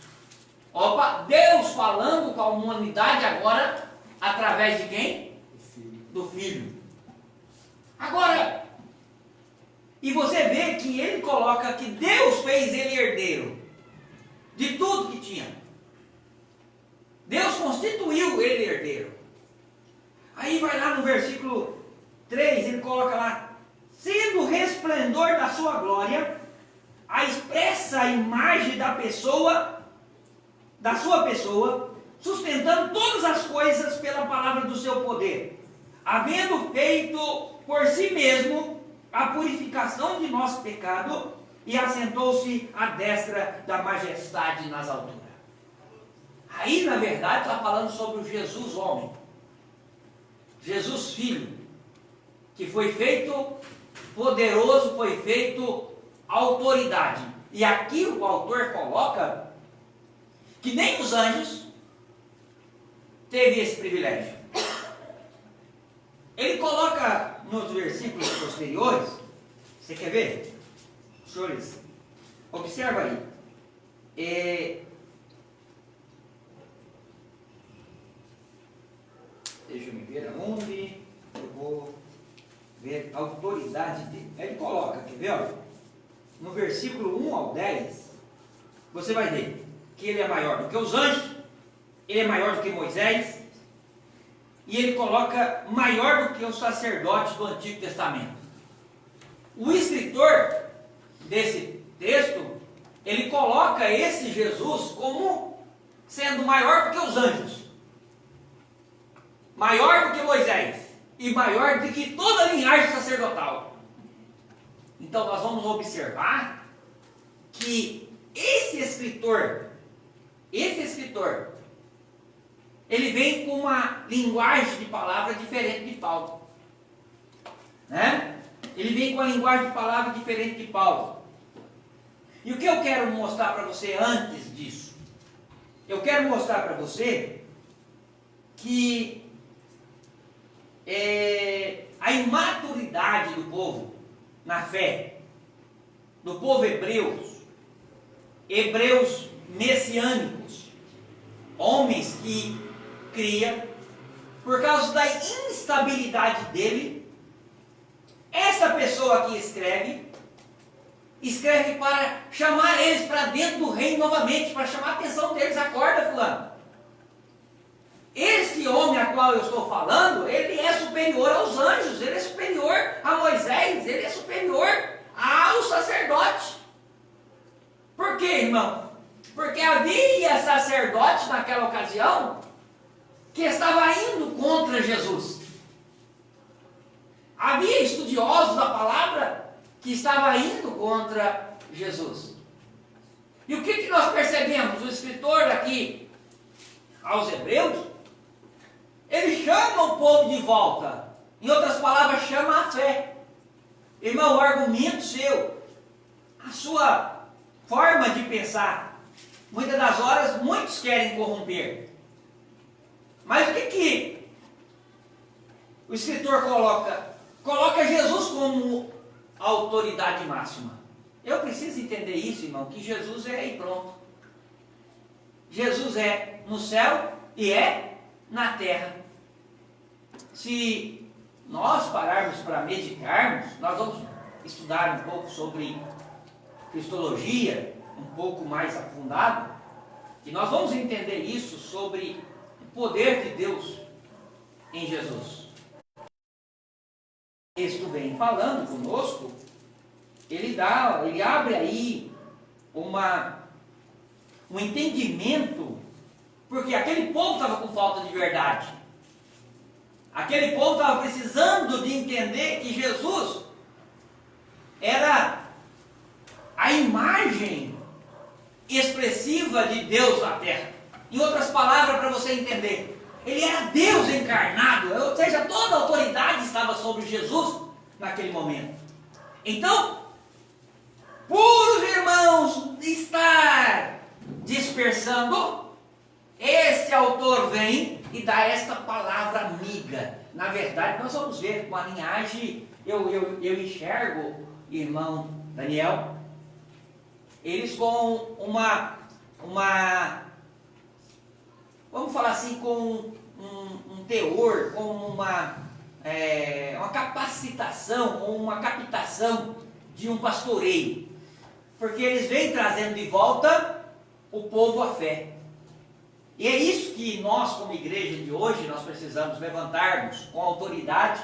Opa, Deus falando com a humanidade agora, através de quem? Do Filho. Agora, e você vê que ele coloca que Deus fez ele herdeiro de tudo que tinha. Deus constituiu ele herdeiro. Aí vai lá no versículo 3, ele coloca lá, sendo o resplendor da sua glória, a expressa imagem da sua pessoa, sustentando todas as coisas pela palavra do seu poder, havendo feito por si mesmo a purificação de nosso pecado, e assentou-se à destra da majestade nas alturas. Aí, na verdade, está falando sobre o Jesus homem, Jesus filho, que foi feito poderoso, foi feito autoridade. E aqui o autor coloca que nem os anjos teve esse privilégio. Ele coloca nos versículos posteriores, você quer ver? Senhores, observa aí. Deixa eu me ver aonde eu vou ver a autoridade dele. Ele coloca, quer ver? Olha, no versículo 1 ao 10, você vai ver que ele é maior do que os anjos, ele é maior do que Moisés, e ele coloca maior do que os sacerdotes do Antigo Testamento. O escritor desse texto, ele coloca esse Jesus como sendo maior do que os anjos, maior do que Moisés, e maior do que toda a linhagem sacerdotal. Então nós vamos observar que esse escritor, ele vem com uma linguagem de palavra diferente de Paulo, né? Ele vem com a linguagem de palavra diferente de Paulo. E o que eu quero mostrar para você antes disso? Eu quero mostrar para você que a imaturidade do povo na fé, do povo hebreus messiânicos, homens que cria, por causa da instabilidade dele, essa pessoa que escreve para chamar eles para dentro do reino novamente, para chamar a atenção deles. Acorda, fulano. Esse homem a qual eu estou falando, ele é superior aos anjos, ele é superior a Moisés, ele é superior aos sacerdotes. Por quê, irmão? Porque havia sacerdotes naquela ocasião que estava indo contra Jesus. Havia estudiosos da palavra que estavam indo contra Jesus. E o que nós percebemos? O escritor aqui aos hebreus, ele chama o povo de volta. Em outras palavras, chama a fé. Irmão, o argumento seu, a sua forma de pensar, muitas das horas, muitos querem corromper. Mas o que o escritor coloca? Coloca Jesus como a autoridade máxima. Eu preciso entender isso, irmão, que Jesus é e pronto. Jesus é no céu e é na terra. Se nós pararmos para meditarmos, nós vamos estudar um pouco sobre cristologia, um pouco mais aprofundado, e nós vamos entender isso sobre o poder de Deus em Jesus. O texto vem falando conosco, ele abre aí um entendimento, porque aquele povo estava com falta de verdade. Aquele povo estava precisando de entender que Jesus era a imagem expressiva de Deus na terra. Em outras palavras, para você entender, ele era Deus encarnado, ou seja, toda a autoridade estava sobre Jesus naquele momento. Então, por os irmãos estar dispersando, este autor vem e dá esta palavra amiga. Na verdade, nós vamos ver com a linhagem, eu enxergo, irmão Daniel, eles com uma vamos falar assim, com um teor, com uma capacitação, ou uma captação de um pastoreio. Porque eles vêm trazendo de volta o povo à fé. E é isso que nós, como igreja de hoje, nós precisamos levantarmos com autoridade.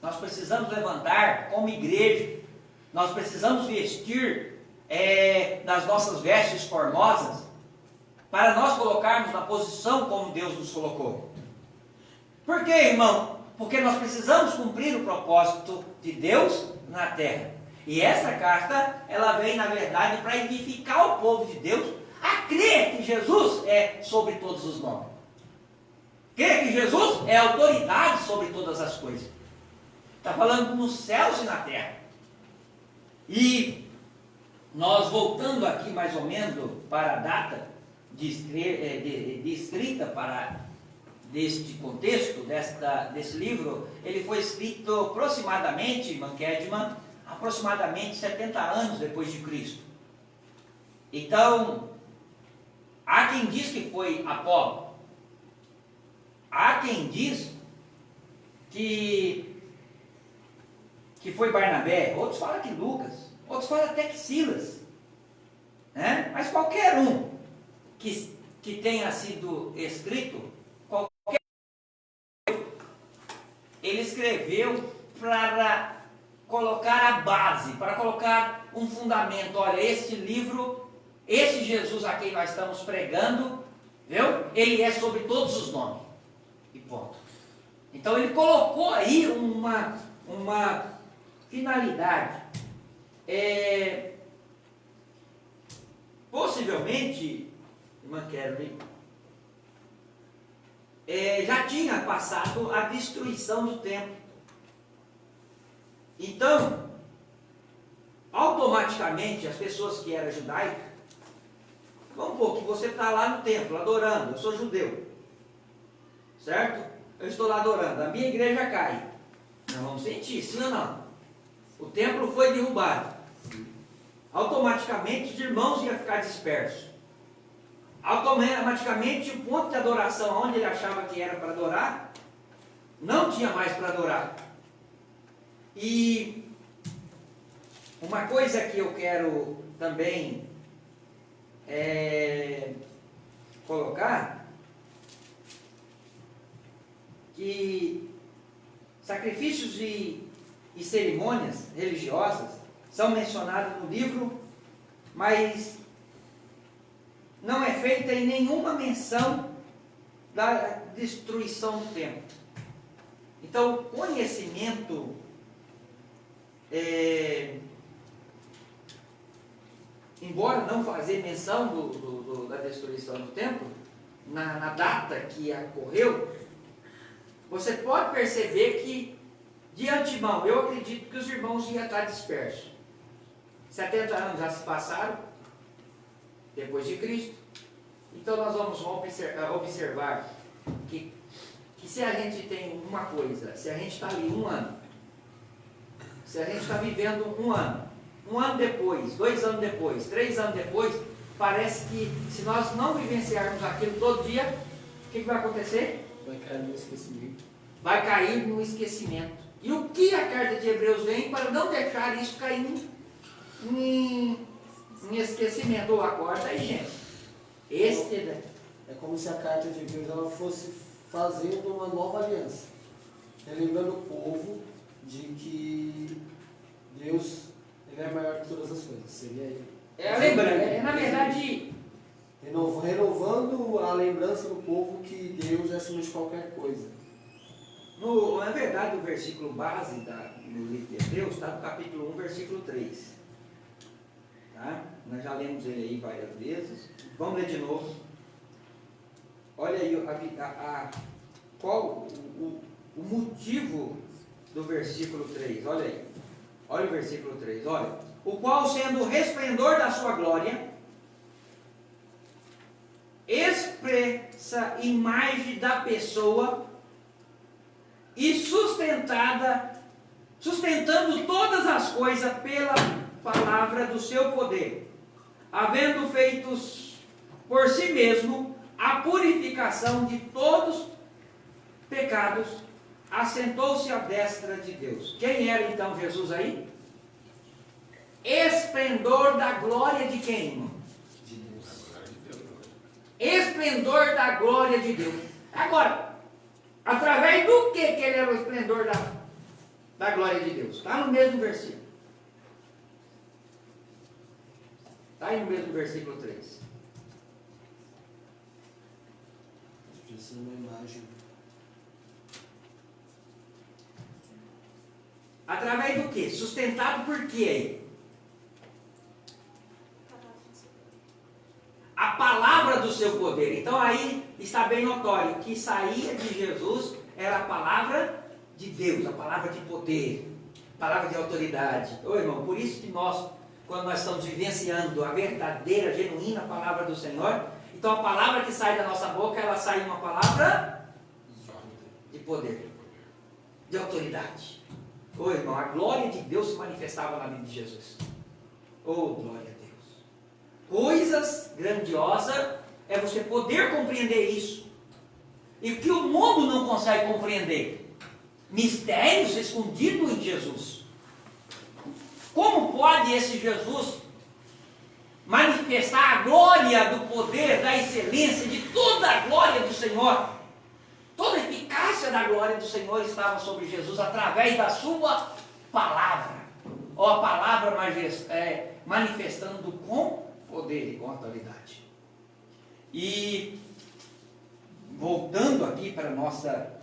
Nós precisamos levantar como igreja. Nós precisamos vestir das nossas vestes formosas, para nós colocarmos na posição como Deus nos colocou. Por quê, irmão? Porque nós precisamos cumprir o propósito de Deus na terra. E essa carta, ela vem, na verdade, para edificar o povo de Deus a crer que Jesus é sobre todos os nomes. Crer que Jesus é autoridade sobre todas as coisas. Está falando nos céus e na terra. E nós voltando aqui mais ou menos para a data descrita para deste contexto, desse livro, ele foi escrito aproximadamente, irmã Kedman, aproximadamente 70 anos depois de Cristo. Então, há quem diz que foi Apolo, há quem diz que foi Barnabé, outros falam que Lucas, outros falam até que Silas, né? Mas qualquer um que tenha sido escrito, ele escreveu para colocar a base, para colocar um fundamento. Olha, este livro, este Jesus a quem nós estamos pregando, viu? Ele é sobre todos os nomes. E ponto. Então ele colocou aí uma finalidade. Possivelmente, irmã Kelly, já tinha passado a destruição do templo. Então, automaticamente, as pessoas que eram judaicas, vamos supor que você está lá no templo, adorando, eu sou judeu, certo? Eu estou lá adorando, a minha igreja cai. Nós vamos sentir, sim ou não? O templo foi derrubado. Automaticamente, os irmãos iam ficar dispersos. Automaticamente, o ponto de adoração, onde ele achava que era para adorar, não tinha mais para adorar. E uma coisa que eu quero também colocar, que sacrifícios e cerimônias religiosas são mencionados no livro, mas não é feita em nenhuma menção da destruição do templo. Então, o conhecimento embora não fazer menção da destruição do templo, na data que ocorreu, você pode perceber que, de antemão, eu acredito que os irmãos iam estar dispersos. 70 anos já se passaram, depois de Cristo. Então nós vamos observar que se a gente tem uma coisa, se a gente está ali um ano, se a gente está vivendo um ano depois, 2 anos depois, 3 anos depois, parece que se nós não vivenciarmos aquilo todo dia, o que vai acontecer? Vai cair no esquecimento. Vai cair no esquecimento. E o que a carta de Hebreus vem para não deixar isso cair em esquecimento? Ou acorda aí, gente. É como se a carta de Hebreus ela fosse fazendo uma nova aliança, lembrando o povo de que Deus ele é maior que todas as coisas. Seria ele. Lembrando, na verdade, renovando a lembrança do povo que Deus é acima de qualquer coisa. Na verdade, o versículo base no livro de Hebreus está no capítulo 1, versículo 3. Tá? Nós já lemos ele aí várias vezes. Vamos ler de novo. Olha aí qual o motivo do versículo 3. Olha aí. Olha o versículo 3. Olha. O qual, sendo o resplendor da sua glória, expressa imagem da pessoa e sustentando todas as coisas pela palavra do seu poder, havendo feitos por si mesmo a purificação de todos os pecados, assentou-se à destra de Deus. Quem era então Jesus aí? Esplendor da glória de quem, irmão? De Deus. Esplendor da glória de Deus. Agora, através do que ele era o esplendor da glória de Deus? Está no mesmo versículo. Está aí no mesmo versículo 3. Expressão uma imagem. Através do que? Sustentado por quê? A palavra do seu poder. Então aí está bem notório que saía de Jesus era a palavra de Deus, a palavra de poder, a palavra de autoridade. Ô irmão, por isso que nós, quando nós estamos vivenciando a verdadeira, genuína palavra do Senhor, então a palavra que sai da nossa boca, ela sai uma palavra de poder, de autoridade. Ô irmão, a glória de Deus se manifestava na vida de Jesus. Ô glória a Deus. Coisas grandiosas é você poder compreender isso. E que o mundo não consegue compreender. Mistérios escondidos em Jesus. Como pode esse Jesus manifestar a glória do poder, da excelência, de toda a glória do Senhor? Toda a eficácia da glória do Senhor estava sobre Jesus através da sua palavra. Ou a palavra manifestando com poder e com autoridade. E voltando aqui para a nossa...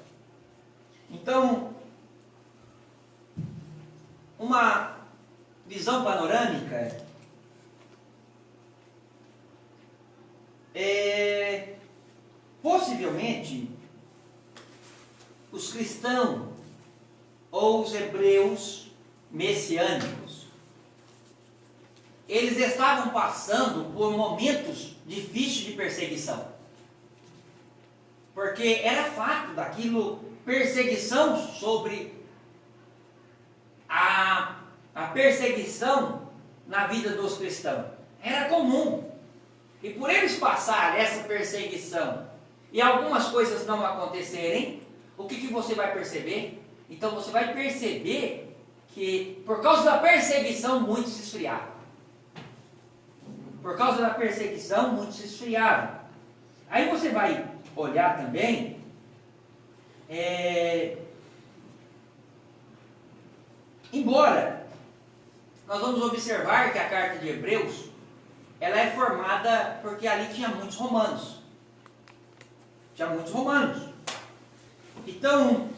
Então, uma visão panorâmica possivelmente os cristãos ou os hebreus messiânicos, eles estavam passando por momentos difíceis de perseguição. Porque era fato daquilo, perseguição sobre a perseguição na vida dos cristãos. Era comum. E por eles passarem essa perseguição e algumas coisas não acontecerem, o que você vai perceber? Então você vai perceber que por causa da perseguição muitos se esfriaram. Por causa da perseguição, muitos se esfriaram. Aí você vai olhar também, embora nós vamos observar que a carta de Hebreus, ela é formada porque ali tinha muitos romanos. Tinha muitos romanos. Então,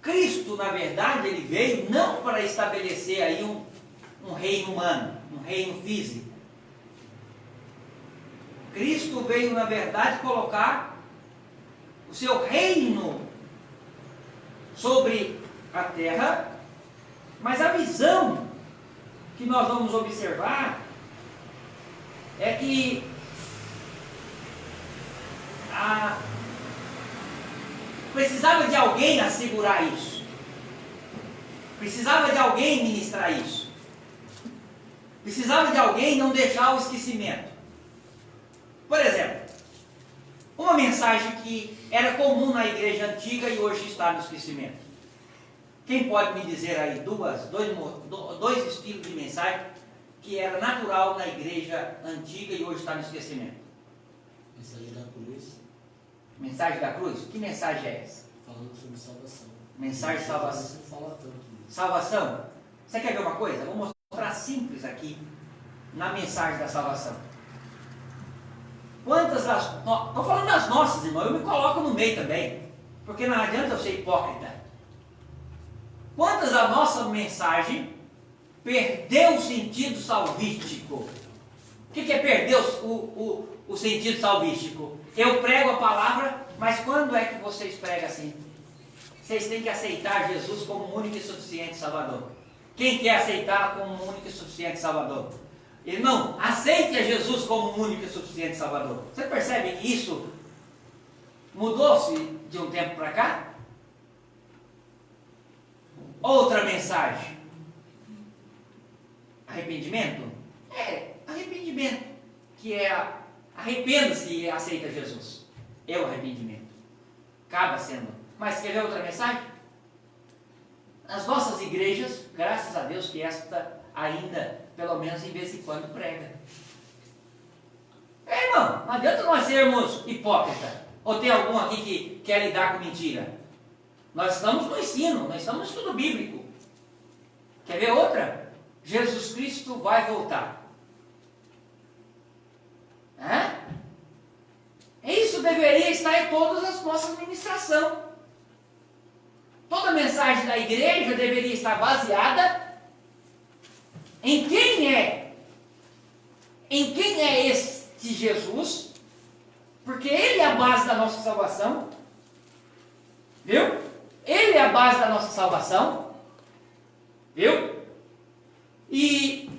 Cristo, na verdade, ele veio não para estabelecer aí um um reino humano, um reino físico. Cristo veio, na verdade, colocar o seu reino sobre a terra, mas a visão que nós vamos observar é que precisava de alguém assegurar isso, precisava de alguém ministrar isso, precisava de alguém não deixar o esquecimento. Por exemplo, uma mensagem que era comum na igreja antiga e hoje está no esquecimento. Quem pode me dizer aí dois estilos de mensagem que era natural na igreja antiga e hoje está no esquecimento? Mensagem da cruz. Mensagem da cruz? Que mensagem é essa? Falando sobre salvação. Mensagem de salvação. Você fala tanto disso. Salvação? Você quer ver uma coisa? Vou mostrar simples aqui na mensagem da salvação. Quantas das... Estou falando das nossas, irmão. Eu me coloco no meio também. Porque não adianta eu ser hipócrita. Quantas da nossa mensagem perdeu o sentido salvístico? O que é perder o sentido salvístico? Eu prego a palavra, mas quando é que vocês pregam assim? Vocês têm que aceitar Jesus como único e suficiente Salvador. Quem quer aceitar como único e suficiente Salvador? Irmão, aceite a Jesus como único e suficiente Salvador. Você percebe que isso mudou-se de um tempo para cá? Outra mensagem. Arrependimento? Arrependimento. Que é arrependa-se e aceita Jesus. É o arrependimento. Acaba sendo. Mas quer ver outra mensagem? Nas nossas igrejas, graças a Deus que esta ainda, pelo menos em vez em quando, prega. Irmão, não adianta nós sermos hipócritas. Ou tem algum aqui que quer lidar com mentira? Nós estamos no ensino, nós estamos no estudo bíblico. Quer ver outra? Jesus Cristo vai voltar. Isso deveria estar em todas as nossas ministrações. Toda mensagem da igreja deveria estar baseada em quem é este Jesus, porque Ele é a base da nossa salvação, viu? Ele é a base da nossa salvação, viu? E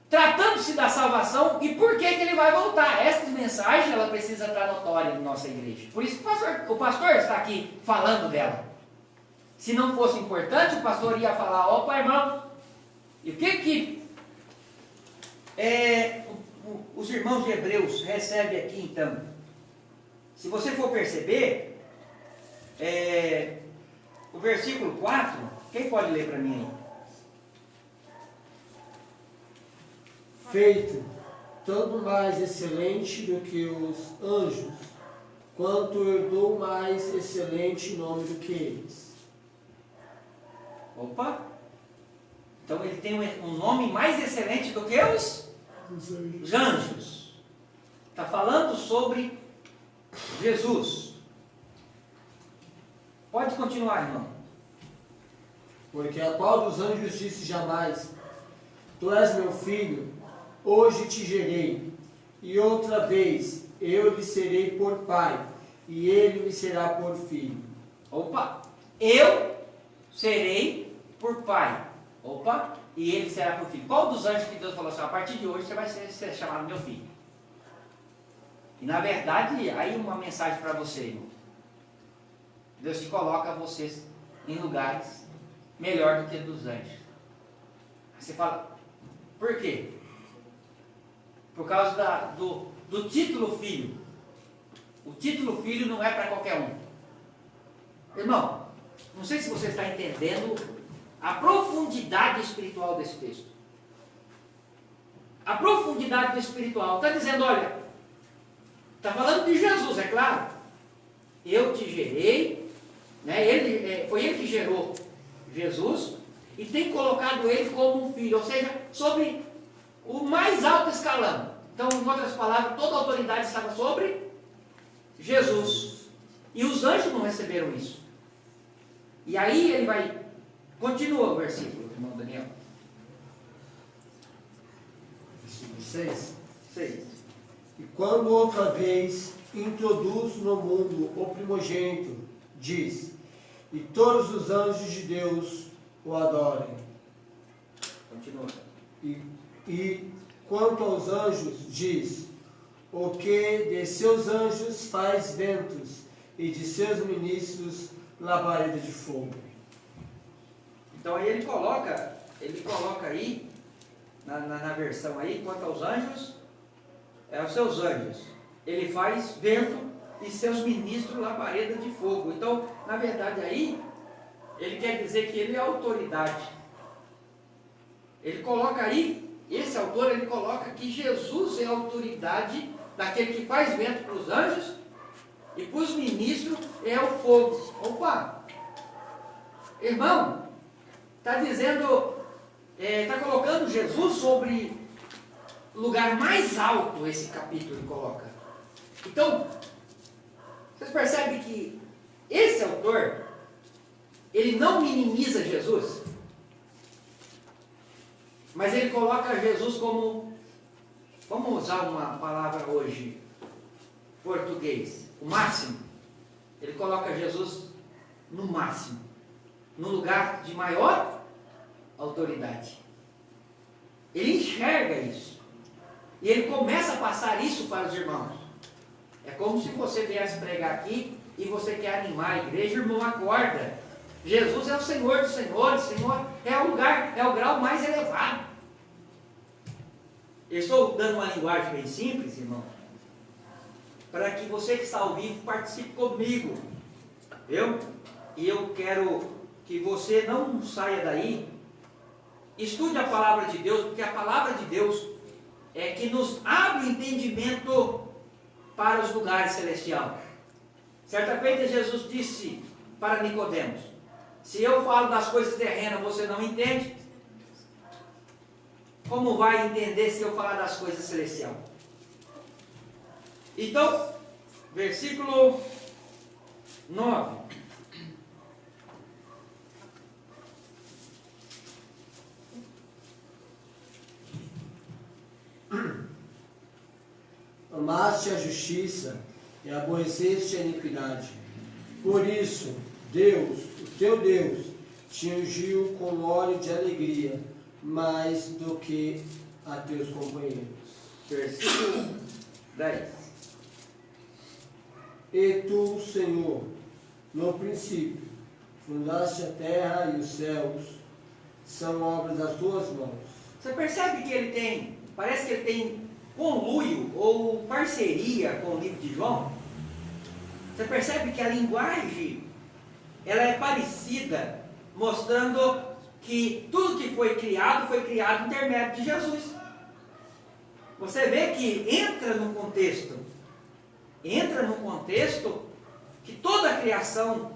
tratando-se da salvação, e por que Ele vai voltar? Essa mensagem, ela precisa estar notória na nossa igreja. Por isso que o pastor está aqui falando dela. Se não fosse importante, o pastor ia falar: opa, irmão, e o que os irmãos de Hebreus recebem aqui então? Se você for perceber, o versículo 4, quem pode ler para mim aí? Feito tanto mais excelente do que os anjos, quanto eu dou mais excelente nome do que eles. Opa! Então ele tem um nome mais excelente do que os anjos. Está falando sobre Jesus. Pode continuar, irmão. Porque a qual dos anjos disse jamais: Tu és meu filho, hoje te gerei. E outra vez, eu lhe serei por pai, e ele me será por filho. Opa! Eu serei por pai. Opa! E ele será por filho. Qual dos anjos que Deus falou assim: a partir de hoje você vai ser chamado meu filho? E na verdade, aí uma mensagem para você, irmão. Deus te coloca vocês em lugares melhor do que dos anjos. Aí você fala: por quê? Por causa do título filho. O título filho não é para qualquer um. Irmão, não sei se você está entendendo a profundidade espiritual desse texto. A profundidade do espiritual. Está dizendo, olha, está falando de Jesus, é claro. Eu te gerei, né? Foi ele que gerou Jesus e tem colocado ele como um filho, ou seja, sobre o mais alto escalão. Então, em outras palavras, toda a autoridade estava sobre Jesus. E os anjos não receberam isso. E aí ele vai... Continua o versículo, irmão Daniel. versículo 6. 6. E quando outra vez introduz no mundo o primogênito, diz, e todos os anjos de Deus o adorem. Continua. E quanto aos anjos, diz, o que de seus anjos faz ventos, e de seus ministros labareda de fogo. Então aí ele coloca aí, na versão aí, quanto aos anjos, os seus anjos. Ele faz vento e seus ministros labareda de fogo. Então, na verdade aí, ele quer dizer que ele é autoridade. Ele coloca aí, esse autor, ele coloca que Jesus é a autoridade daquele que faz vento para os anjos e para os ministros é o fogo. Opa! Irmão, está dizendo, está colocando Jesus sobre o lugar mais alto, esse capítulo ele coloca. Então, vocês percebem que esse autor, ele não minimiza Jesus, mas ele coloca Jesus como, vamos usar uma palavra hoje, português, o máximo. Ele coloca Jesus no máximo, no lugar de maior autoridade. Ele enxerga isso. E ele começa a passar isso para os irmãos. É como se você viesse pregar aqui e você quer animar a igreja, irmão, acorda. Jesus é o Senhor dos senhores, Senhor é o lugar, é o grau mais elevado. Eu estou dando uma linguagem bem simples, irmão, para que você que está ao vivo participe comigo. E eu quero que você não saia daí, estude a palavra de Deus, porque a palavra de Deus é que nos abre o entendimento para os lugares celestiais. Certa feita Jesus disse para Nicodemos, se eu falo das coisas terrenas você não entende, como vai entender se eu falar das coisas celestiais? Então, versículo 9. Amaste a justiça e aborreceste a iniquidade. Por isso, Deus, o teu Deus, te ungiu com óleo de alegria, mais do que a teus companheiros. Versículo 10. E tu, Senhor, no princípio, fundaste a terra e os céus, são obras das tuas mãos. Você percebe que ele tem, parece que ele tem conluio ou parceria com o livro de João? Você percebe que a linguagem, ela é parecida, mostrando que tudo que foi criado no intermédio de Jesus. Você vê que entra no contexto que toda a criação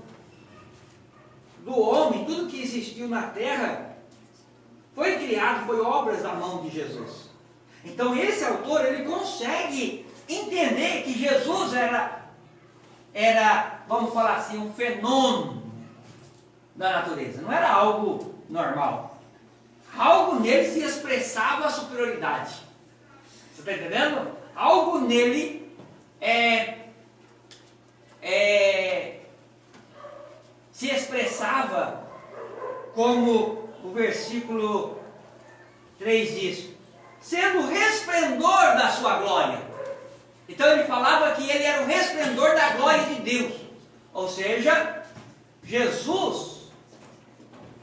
do homem, tudo que existiu na terra, foi criado, foi obras da mão de Jesus. Então esse autor, ele consegue entender que Jesus era, vamos falar assim, um fenômeno da natureza, não era algo normal. Algo nele se expressava a superioridade. Você está entendendo? Algo nele se expressava como o versículo 3 diz, sendo o resplendor da sua glória. Então ele falava que ele era o resplendor da glória de Deus. Ou seja, Jesus,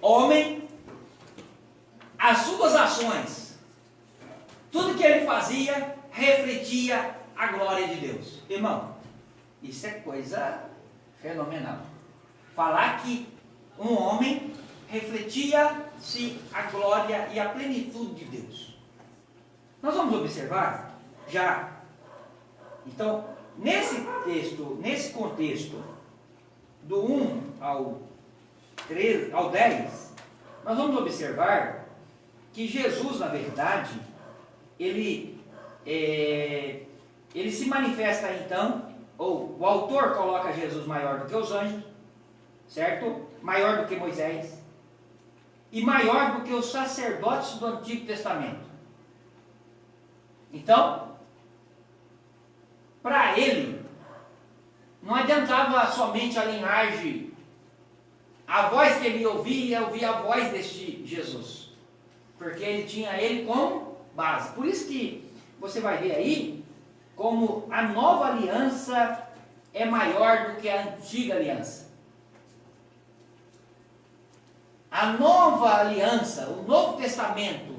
homem, as suas ações, tudo que ele fazia, refletia a glória de Deus. Irmão, isso é coisa fenomenal. Falar que um homem refletia-se a glória e a plenitude de Deus. Nós vamos observar já. Então, nesse contexto, do 1 ao 10, nós vamos observar que Jesus, na verdade, ele se manifesta então, ou o autor coloca Jesus maior do que os anjos, certo? Maior do que Moisés, e maior do que os sacerdotes do Antigo Testamento. Então, para ele, não adiantava somente a linhagem, a voz que ele ouvia a voz deste Jesus, porque ele tinha ele como base. Por isso que você vai ver aí, como a nova aliança é maior do que a antiga aliança. A nova aliança, o Novo Testamento,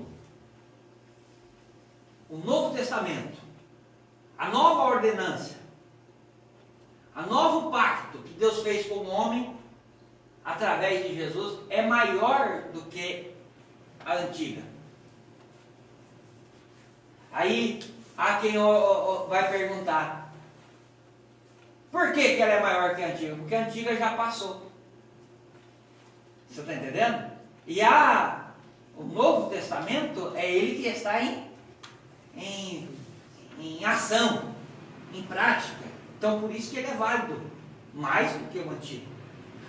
a nova ordenança, a novo pacto que Deus fez com o homem, através de Jesus, é maior do que a antiga. Aí, há quem vai perguntar, por que ela é maior que a antiga? Porque a antiga já passou. Você está entendendo? E o Novo Testamento é ele que está em ação, em prática. Então, por isso que ele é válido, mais do que o antigo.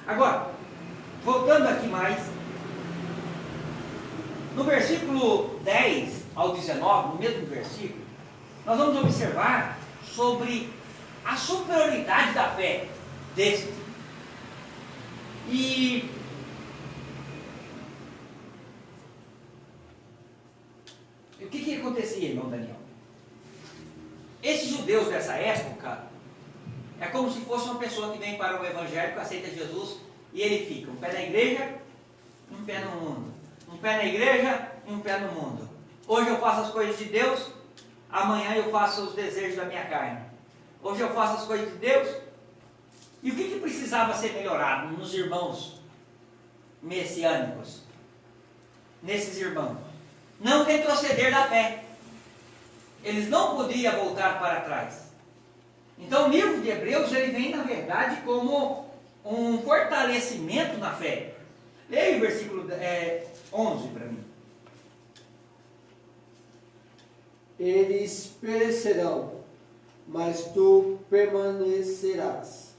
Agora, voltando aqui mais, no versículo 10 ao 19, no mesmo versículo, nós vamos observar sobre a superioridade da fé deste. E o que acontecia, irmão Daniel? Esses judeus dessa época, é como se fosse uma pessoa que vem para o evangelho, que aceita Jesus, e ele fica um pé na igreja e um pé no mundo. Um pé na igreja e um pé no mundo. Hoje eu faço as coisas de Deus, amanhã eu faço os desejos da minha carne. Hoje eu faço as coisas de Deus. E o que precisava ser melhorado nos irmãos messiânicos? Nesses irmãos? Não retroceder da fé. Eles não podiam voltar para trás. Então o livro de Hebreus, ele vem na verdade como um fortalecimento na fé. Leia o versículo 11 para mim. Eles perecerão, mas tu permanecerás.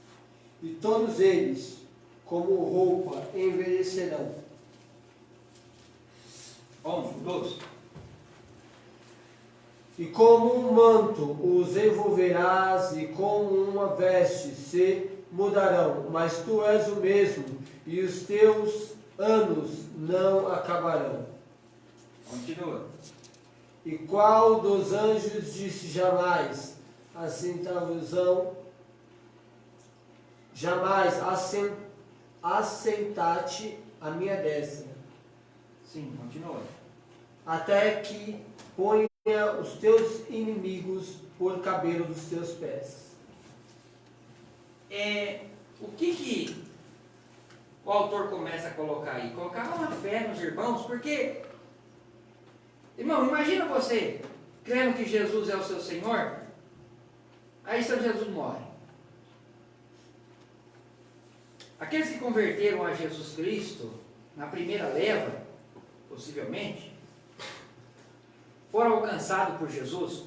E todos eles, como roupa, envelhecerão. 12. E como um manto os envolverás, e como uma veste se mudarão. Mas tu és o mesmo, e os teus anos não acabarão. Continua. E qual dos anjos disse jamais, assentar-te à minha destra? Sim, continua. Até que ponha os teus inimigos por cabelo dos teus pés. O que o autor começa a colocar aí? Colocar uma fé nos irmãos, porque, irmão, imagina você crendo que Jesus é o seu Senhor, aí São Jesus morre. Aqueles que converteram a Jesus Cristo na primeira leva, possivelmente, foram alcançados por Jesus,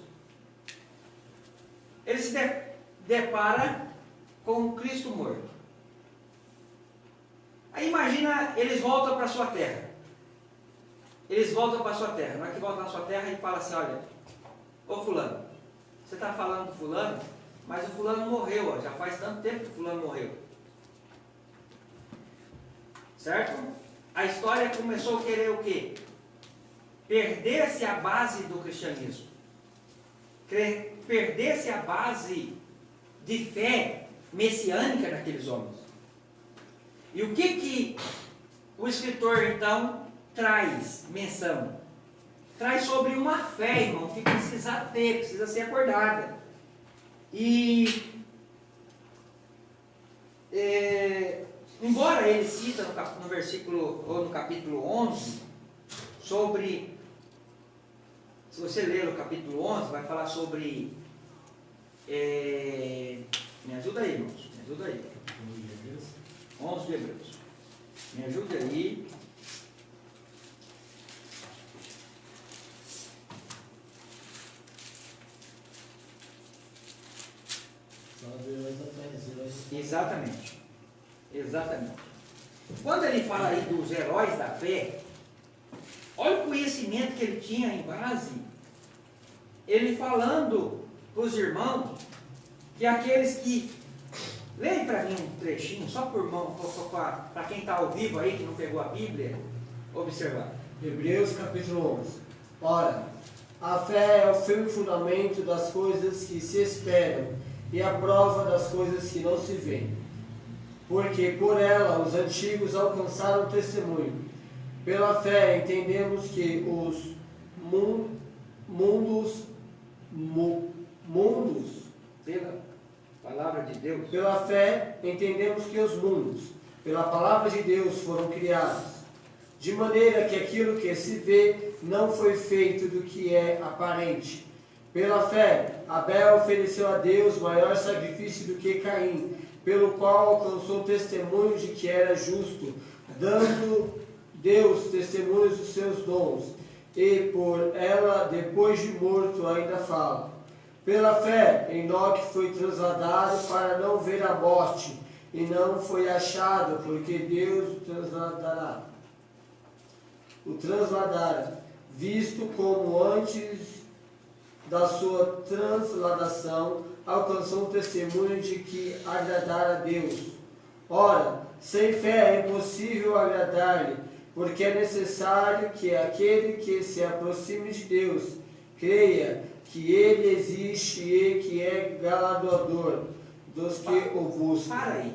eles se deparam com o Cristo morto. Aí imagina, eles voltam para a sua terra. Eles voltam para a sua terra. Na hora que voltam na sua terra, ele fala assim, olha, ô fulano, você está falando do fulano, mas o fulano morreu, ó, já faz tanto tempo que o fulano morreu. Certo? A história começou a querer o quê? Perder-se a base do cristianismo. Perder-se a base de fé messiânica daqueles homens. E o que o escritor, então, traz menção? Traz sobre uma fé, irmão, que precisa ter, precisa ser acordada. E embora ele cita no versículo, ou no capítulo 11, sobre, se você ler o capítulo 11, vai falar sobre, me ajuda aí, irmãos, me ajuda aí. 11 de Hebreus. Me ajuda aí. Exatamente. Exatamente. Quando ele fala aí dos heróis da fé, olha o conhecimento que ele tinha em base ele falando para os irmãos que aqueles que... Leia para mim um trechinho, só para quem está ao vivo aí, que não pegou a Bíblia, observar. Hebreus capítulo 11. Ora, a fé é o firme fundamento das coisas que se esperam e a prova das coisas que não se veem. Porque por ela os antigos alcançaram testemunho. Pela fé entendemos que os mundos, Pela palavra de Deus. pela fé entendemos que os mundos, pela palavra de Deus, foram criados, de maneira que aquilo que se vê não foi feito do que é aparente. Pela fé, Abel ofereceu a Deus maior sacrifício do que Caim, pelo qual alcançou testemunho de que era justo, dando Deus testemunhos dos seus dons, e por ela, depois de morto, ainda fala. Pela fé, Enoque foi trasladado para não ver a morte, e não foi achado, porque Deus o transladara, visto como antes da sua transladação alcançou um testemunho de que agradara a Deus. Ora, sem fé é impossível agradar-lhe, porque é necessário que aquele que se aproxime de Deus creia que Ele existe e que é galardoador dos que o buscam. Para aí.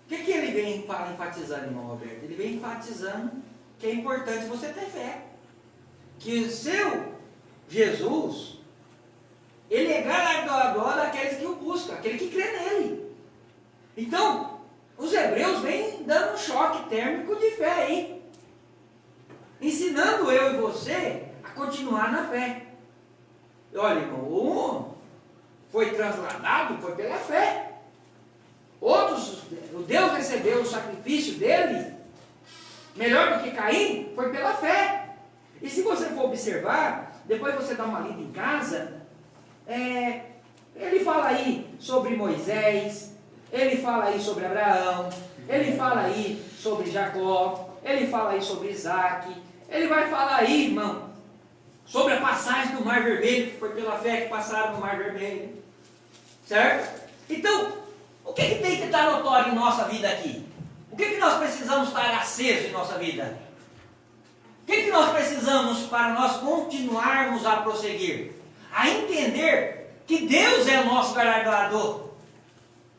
O que ele vem enfatizando, irmão Roberto? Ele vem enfatizando que é importante você ter fé. Que o seu Jesus, ele é galardoador daqueles que o buscam, aquele que crê nele. Então, os hebreus vêm dando um choque térmico de fé aí, ensinando eu e você a continuar na fé. Olha, irmão, um foi transladado, foi pela fé. Outros, o Deus recebeu o sacrifício dele, melhor do que Caim, foi pela fé. E se você for observar, depois você dá uma lida em casa, ele fala aí sobre Moisés, ele fala aí sobre Abraão, ele fala aí sobre Jacó, ele fala aí sobre Isaac, ele vai falar aí, irmão, sobre a passagem do Mar Vermelho, que foi pela fé que passaram no Mar Vermelho, certo? Então, o que tem que estar notório em nossa vida aqui? O que nós precisamos estar aceso em nossa vida? O que nós precisamos para nós continuarmos a prosseguir? A entender que Deus é o nosso galardoador.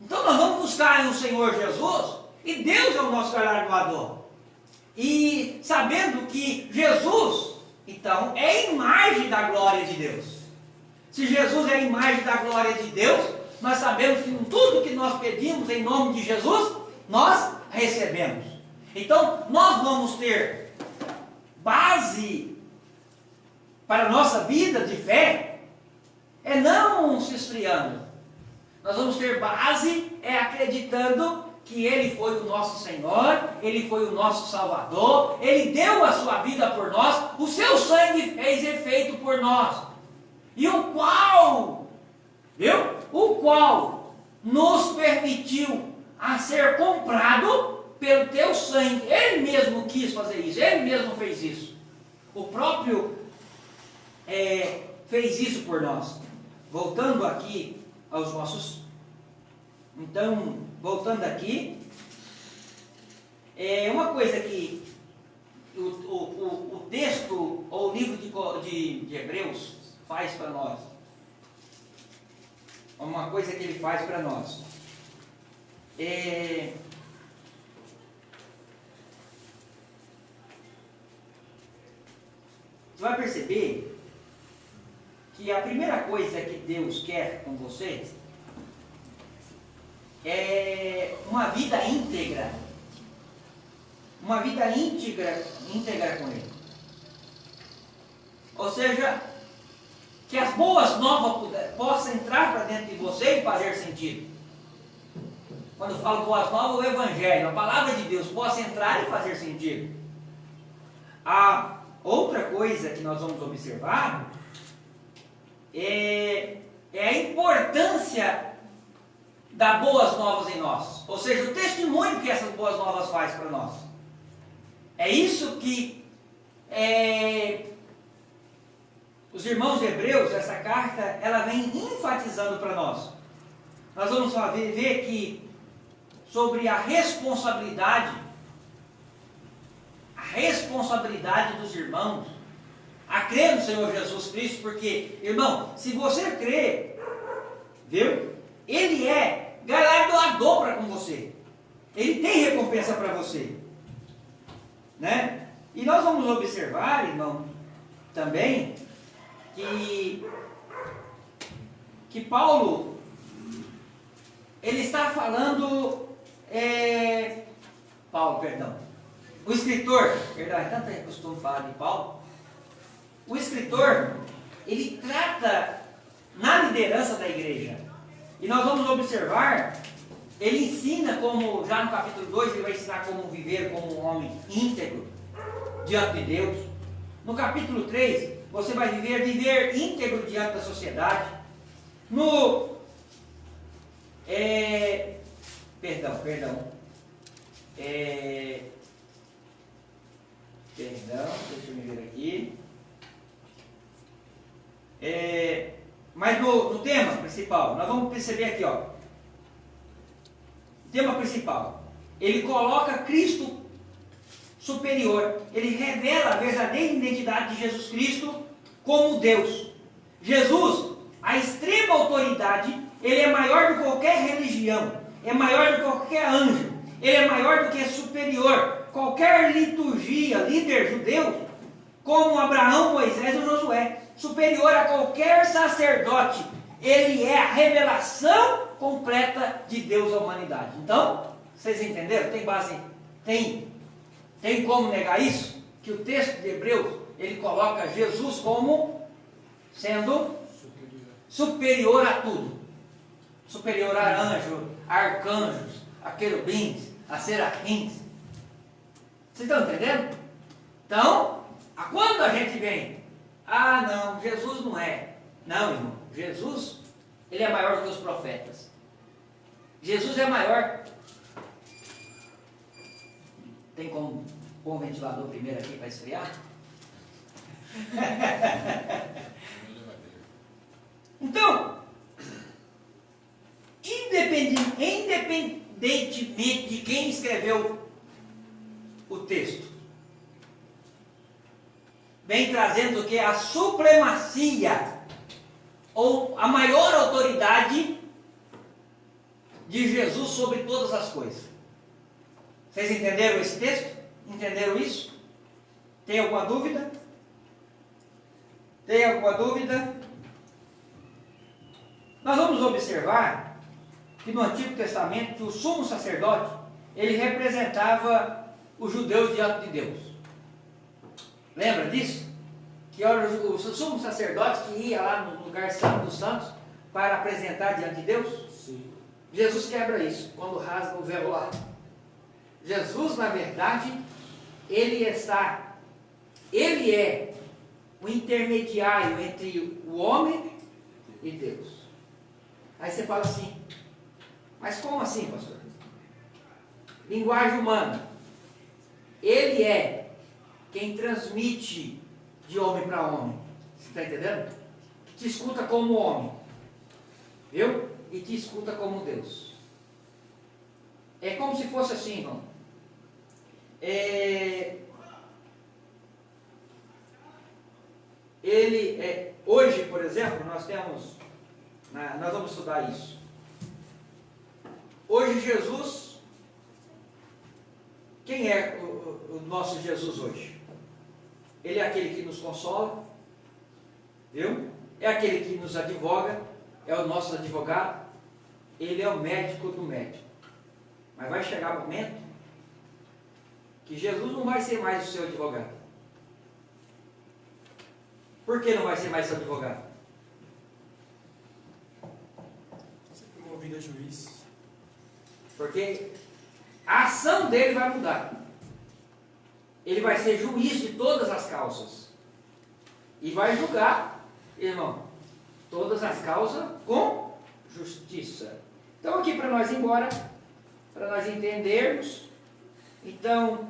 Então nós vamos buscar o Senhor Jesus, e Deus é o nosso galardoador. E sabendo que Jesus, então, é a imagem da glória de Deus. Se Jesus é a imagem da glória de Deus, nós sabemos que tudo que nós pedimos em nome de Jesus, nós recebemos. Então, nós vamos ter base para a nossa vida de fé, é não se esfriando. Nós vamos ter base acreditando que Ele foi o nosso Senhor, Ele foi o nosso Salvador, Ele deu a sua vida por nós, o seu sangue fez efeito por nós, e o qual nos permitiu a ser comprado pelo teu sangue. Ele mesmo quis fazer isso, Ele mesmo fez isso. O próprio fez isso por nós. Voltando aqui aos nossos... Então, voltando aqui, uma coisa que o texto, ou o livro de Hebreus faz para nós, uma coisa que ele faz para nós, você vai perceber que a primeira coisa que Deus quer com você é uma vida íntegra. Uma vida íntegra com Ele. Ou seja, que as boas novas possam entrar para dentro de você e fazer sentido. Quando eu falo boas novas, o Evangelho, a palavra de Deus, possa entrar e fazer sentido. A outra coisa que nós vamos observar é a importância das boas novas em nós, ou seja, o testemunho que essas boas novas faz para nós. É isso que os irmãos hebreus, essa carta, ela vem enfatizando para nós. Nós vamos ver aqui sobre a responsabilidade dos irmãos a crer no Senhor Jesus Cristo, porque, irmão, se você crer, viu? Ele é galardoador para com você. Ele tem recompensa para você, né? E nós vamos observar, irmão, também que Paulo, ele está falando, o escritor, perdão, é tanto que eu costumo falar de Paulo, o escritor, ele trata na liderança da igreja, e nós vamos observar, ele ensina como, já no capítulo 2, ele vai ensinar como viver como um homem íntegro diante de Deus. No capítulo 3, você vai viver íntegro diante da sociedade. Deixa eu me ver aqui. Mas no tema principal, nós vamos perceber aqui, ó. Tema principal, ele coloca Cristo superior, ele revela a verdadeira identidade de Jesus Cristo como Deus. Jesus, a extrema autoridade, ele é maior do que qualquer religião, é maior do que qualquer anjo, ele é maior do que superior, qualquer liturgia, líder judeu, como Abraão, Moisés ou Josué, superior a qualquer sacerdote, ele é a revelação completa de Deus à humanidade. Então, vocês entenderam? Tem base, tem como negar isso? Que o texto de Hebreus, ele coloca Jesus como sendo superior a tudo. Superior a anjos, a arcanjos, a querubins, a serafins. Vocês estão entendendo? Então, quando a gente vem, não, Jesus não é. Não, irmão, Jesus, ele é maior do que os profetas. Jesus é maior. Tem como pôr um ventilador primeiro aqui para esfriar? Então, independentemente de quem escreveu o texto, vem trazendo o que? A supremacia, ou a maior autoridade de Jesus sobre todas as coisas. Vocês entenderam esse texto? Entenderam isso? Tem alguma dúvida? Tem alguma dúvida? Nós vamos observar que no Antigo Testamento o sumo sacerdote, ele representava os judeus diante de Deus. Lembra disso? Que era o sumo sacerdote que ia lá no lugar santo dos santos para apresentar diante de Deus? Sim. Jesus quebra isso quando rasga o véu lá. Jesus, na verdade, ele é o intermediário entre o homem e Deus. Aí você fala assim, mas como assim, pastor? Linguagem humana. Ele é quem transmite de homem para homem. Você está entendendo? Que te escuta como homem. Viu? E te escuta como Deus. É como se fosse assim, irmão. Hoje, por exemplo, nós vamos estudar isso. Hoje Jesus, quem é o nosso Jesus hoje? Ele é aquele que nos consola, viu? É aquele que nos advoga, é o nosso advogado, ele é o médico do médico. Mas vai chegar o momento que Jesus não vai ser mais o seu advogado. Por que não vai ser mais seu advogado? Você promovido a juiz. Porque a ação dele vai mudar. Ele vai ser juiz de todas as causas. E vai julgar, irmão, todas as causas com justiça. Então aqui para nós ir embora, para nós entendermos, então,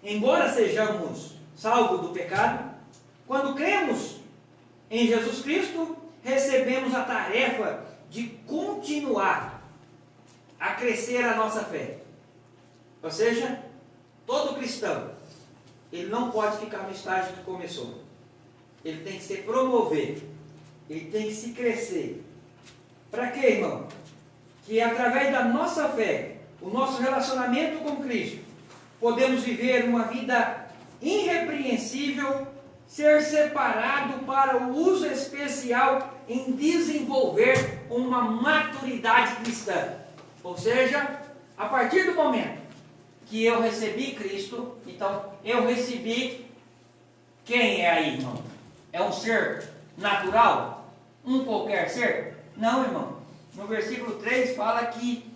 embora sejamos salvos do pecado, quando cremos em Jesus Cristo, recebemos a tarefa de continuar a crescer a nossa fé. Ou seja, todo cristão, ele não pode ficar no estágio que começou. Ele tem que se promover, ele tem que se crescer. Para quê, irmão? Que através da nossa fé, o nosso relacionamento com Cristo, podemos viver uma vida irrepreensível, ser separado para o uso especial em desenvolver uma maturidade cristã. Ou seja, a partir do momento que eu recebi Cristo, então eu recebi quem é aí, irmão? É um ser natural? Um qualquer ser? Não, irmão. No versículo 3 fala que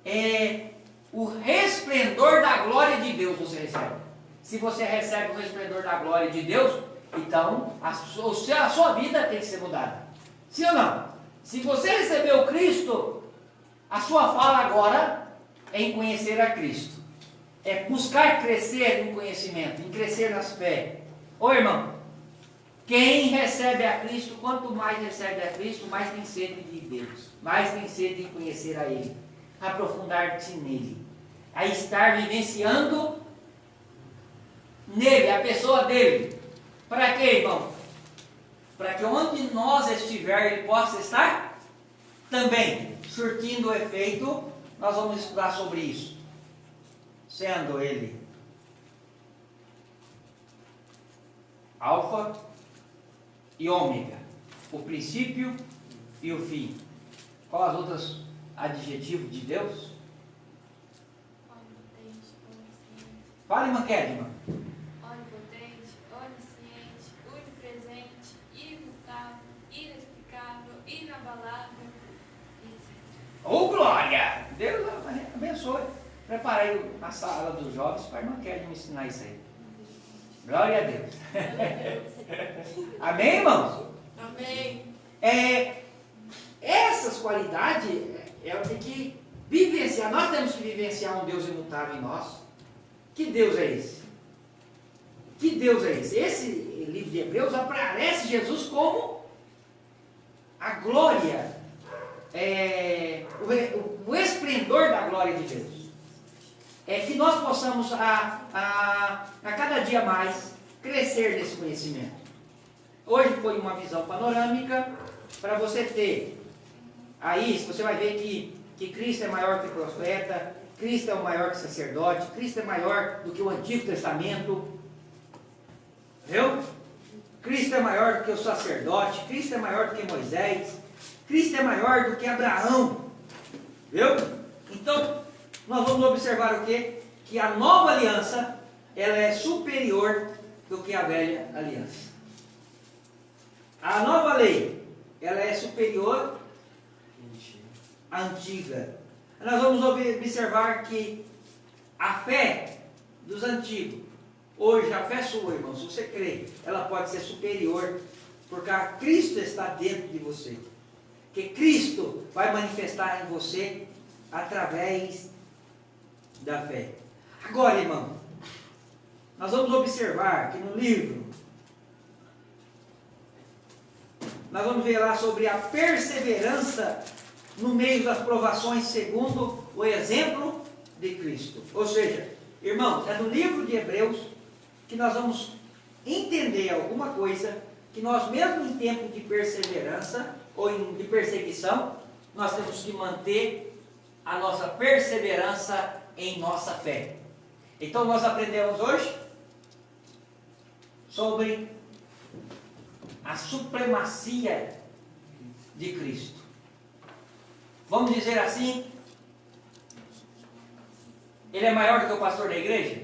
é o resplendor da glória de Deus você recebe. Se você recebe o resplendor da glória de Deus, então a sua vida tem que ser mudada. Sim ou não? Se você recebeu Cristo, a sua fala agora é em conhecer a Cristo. É buscar crescer no conhecimento, em crescer nas fé. Ô irmão, quem recebe a Cristo, quanto mais recebe a Cristo, mais tem sede de Deus, mais tem sede de conhecer a Ele, aprofundar-se nele, a estar vivenciando nele, a pessoa dele. Para quê, irmão? Para que onde nós estiver, ele possa estar também surtindo o efeito. Nós vamos estudar sobre isso, sendo ele alfa e ômega, o princípio e o fim. Qual as outras adjetivos de Deus? Fale, irmã Kedma. Onipotente, onisciente, onipresente, imutável, inexplicável, inabalável, etc. Ô, glória! Deus abençoe. Preparei a sala dos jovens para a irmã Kedma ensinar isso aí. Glória a Deus. Amém, irmãos? Amém. Essas qualidades, ela tem que vivenciar. Nós temos que vivenciar um Deus imutável em nós. Que Deus é esse? Que Deus é esse? Esse livro de Hebreus aparece Jesus como a glória, o esplendor da glória de Deus. É que nós possamos a cada dia mais crescer nesse conhecimento. Hoje foi uma visão panorâmica para você ter. Aí você vai ver que Cristo é maior que o profeta, Cristo é o maior que o sacerdote, Cristo é maior do que o Antigo Testamento. Viu? Cristo é maior do que o sacerdote, Cristo é maior do que Moisés, Cristo é maior do que Abraão. Viu? Então, nós vamos observar o quê? Que a nova aliança, ela é superior do que a velha aliança. A nova lei, ela é superior à antiga. Nós vamos observar que a fé dos antigos, hoje a fé sua, irmão, se você crê, ela pode ser superior, porque Cristo está dentro de você. Que Cristo vai manifestar em você através da fé. Agora, irmão, nós vamos observar que no livro, nós vamos ver lá sobre a perseverança no meio das provações segundo o exemplo de Cristo. Ou seja, irmãos, é no livro de Hebreus que nós vamos entender alguma coisa que nós, mesmo em tempo de perseverança ou de perseguição, nós temos que manter a nossa perseverança em nossa fé. Então nós aprendemos hoje sobre a supremacia de Cristo. Vamos dizer assim, ele é maior do que o pastor da igreja?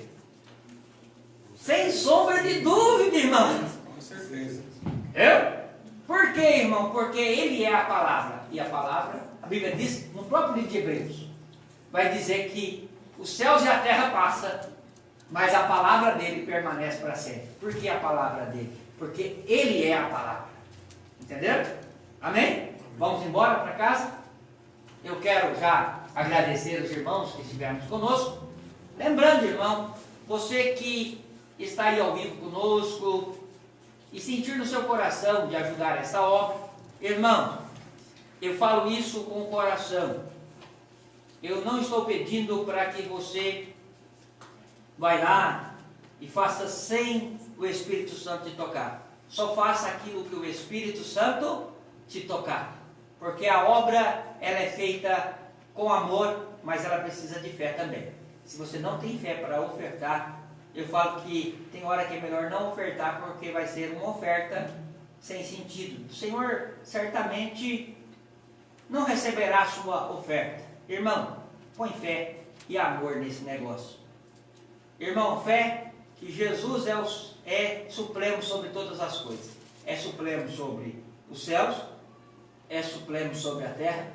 Sem sombra de dúvida, irmão. Com certeza. Por quê, irmão? Porque ele é a palavra. E a palavra, a Bíblia diz, no próprio livro de Hebreus, vai dizer que os céus e a terra passam, mas a palavra dele permanece para sempre. Por que a palavra dele? Porque ele é a palavra. Entenderam? Amém? Vamos embora para casa? Eu quero já agradecer os irmãos que estiveram conosco. Lembrando, irmão, você que está aí ao vivo conosco, e sentir no seu coração de ajudar essa obra, irmão, eu falo isso com o coração. Eu não estou pedindo para que você vai lá e faça sem o Espírito Santo te tocar. Só faça aquilo que o Espírito Santo te tocar. Porque a obra, ela é feita com amor, mas ela precisa de fé também. Se você não tem fé para ofertar, eu falo que tem hora que é melhor não ofertar, porque vai ser uma oferta sem sentido. O Senhor certamente não receberá a sua oferta. Irmão, põe fé e amor nesse negócio. Irmão, fé que Jesus é supremo sobre todas as coisas. É supremo sobre os céus, é supremo sobre a terra,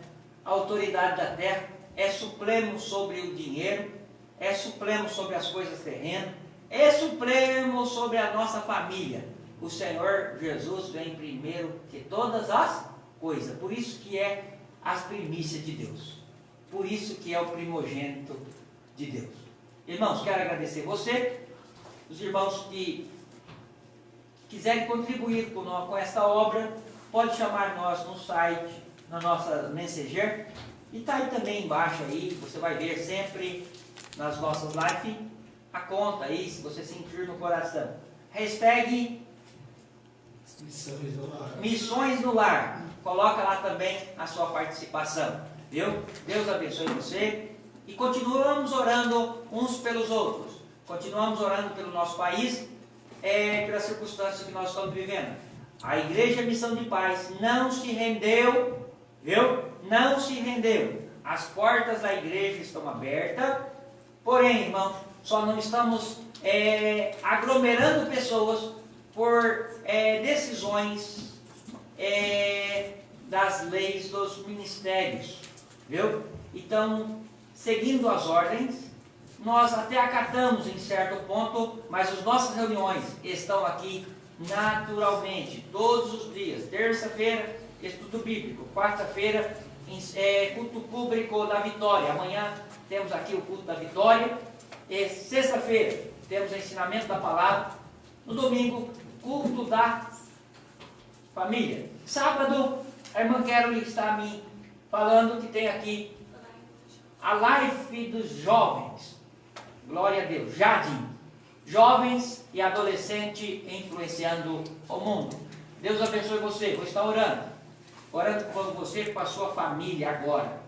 a autoridade da terra, é supremo sobre o dinheiro, é supremo sobre as coisas terrenas, é supremo sobre a nossa família. O Senhor Jesus vem primeiro que todas as coisas. Por isso que é as primícias de Deus. Por isso que é o primogênito de Deus. Irmãos, quero agradecer você, os irmãos que quiserem contribuir com esta obra, pode chamar nós no site, na nossa Messenger, e está aí também embaixo aí, você vai ver sempre nas nossas lives, a conta aí, se você sentir no coração. Hashtag Missões no Lar. Coloca lá também a sua participação. Viu? Deus abençoe você. E continuamos orando uns pelos outros. Continuamos orando pelo nosso país, pelas circunstâncias que nós estamos vivendo. A Igreja Missão de Paz não se rendeu, viu? Não se rendeu. As portas da igreja estão abertas, porém, irmão, só não estamos aglomerando pessoas por decisões das leis dos ministérios, viu? Então, seguindo as ordens, nós até acatamos em certo ponto, mas as nossas reuniões estão aqui naturalmente, todos os dias. Terça-feira, estudo bíblico. Quarta-feira, culto público da Vitória. Amanhã temos aqui o culto da Vitória. E sexta-feira, temos o ensinamento da palavra. No domingo, culto da família. Sábado, a irmã Carol está me falando que tem aqui a live dos jovens. Glória a Deus. Jardim. Jovens e adolescentes influenciando o mundo. Deus abençoe você. Vou estar orando por você e com a sua família agora.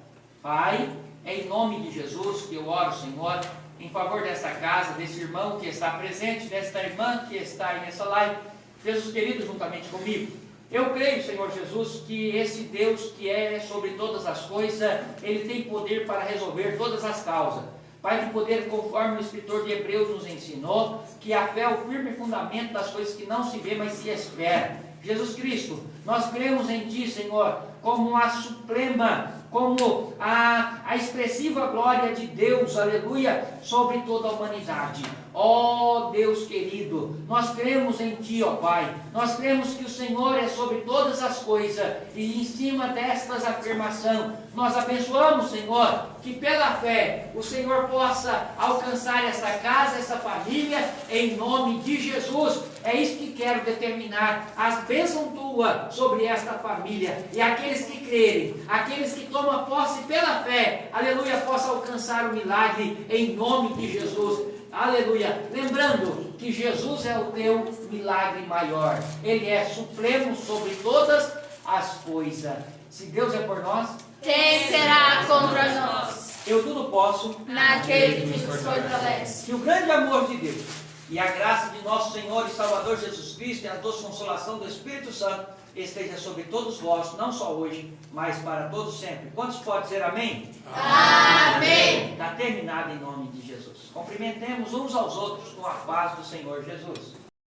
Pai, é em nome de Jesus que eu oro, Senhor, em favor dessa casa, desse irmão que está presente, desta irmã que está aí nessa live. Jesus querido, juntamente comigo. Eu creio, Senhor Jesus, que esse Deus que é sobre todas as coisas, Ele tem poder para resolver todas as causas. Pai de poder, conforme o escritor de Hebreus nos ensinou, que a fé é o firme fundamento das coisas que não se vê, mas se espera. Jesus Cristo, nós cremos em Ti, Senhor, como a suprema, como a expressiva glória de Deus, aleluia, sobre toda a humanidade. Ó Deus querido, nós cremos em Ti, ó Pai, nós cremos que o Senhor é sobre todas as coisas, e em cima destas afirmações, nós abençoamos, Senhor, que pela fé o Senhor possa alcançar essa casa, essa família, em nome de Jesus. É isso que quero determinar, as bênçãos Tuas sobre esta família, e aqueles que crerem, aqueles que tomam posse pela fé, aleluia, possam alcançar o milagre em nome de Jesus. Aleluia, lembrando que Jesus é o teu milagre maior, Ele é supremo sobre todas as coisas. Se Deus é por nós, quem será contra nós? Eu tudo posso Naquele que nos fortalece. Que o grande amor de Deus e a graça de nosso Senhor e Salvador Jesus Cristo e a doce consolação do Espírito Santo esteja sobre todos vós, não só hoje, mas para todos sempre. Quantos podem dizer amém? Amém. Está terminado em nome de Jesus. Cumprimentemos uns aos outros com a paz do Senhor Jesus.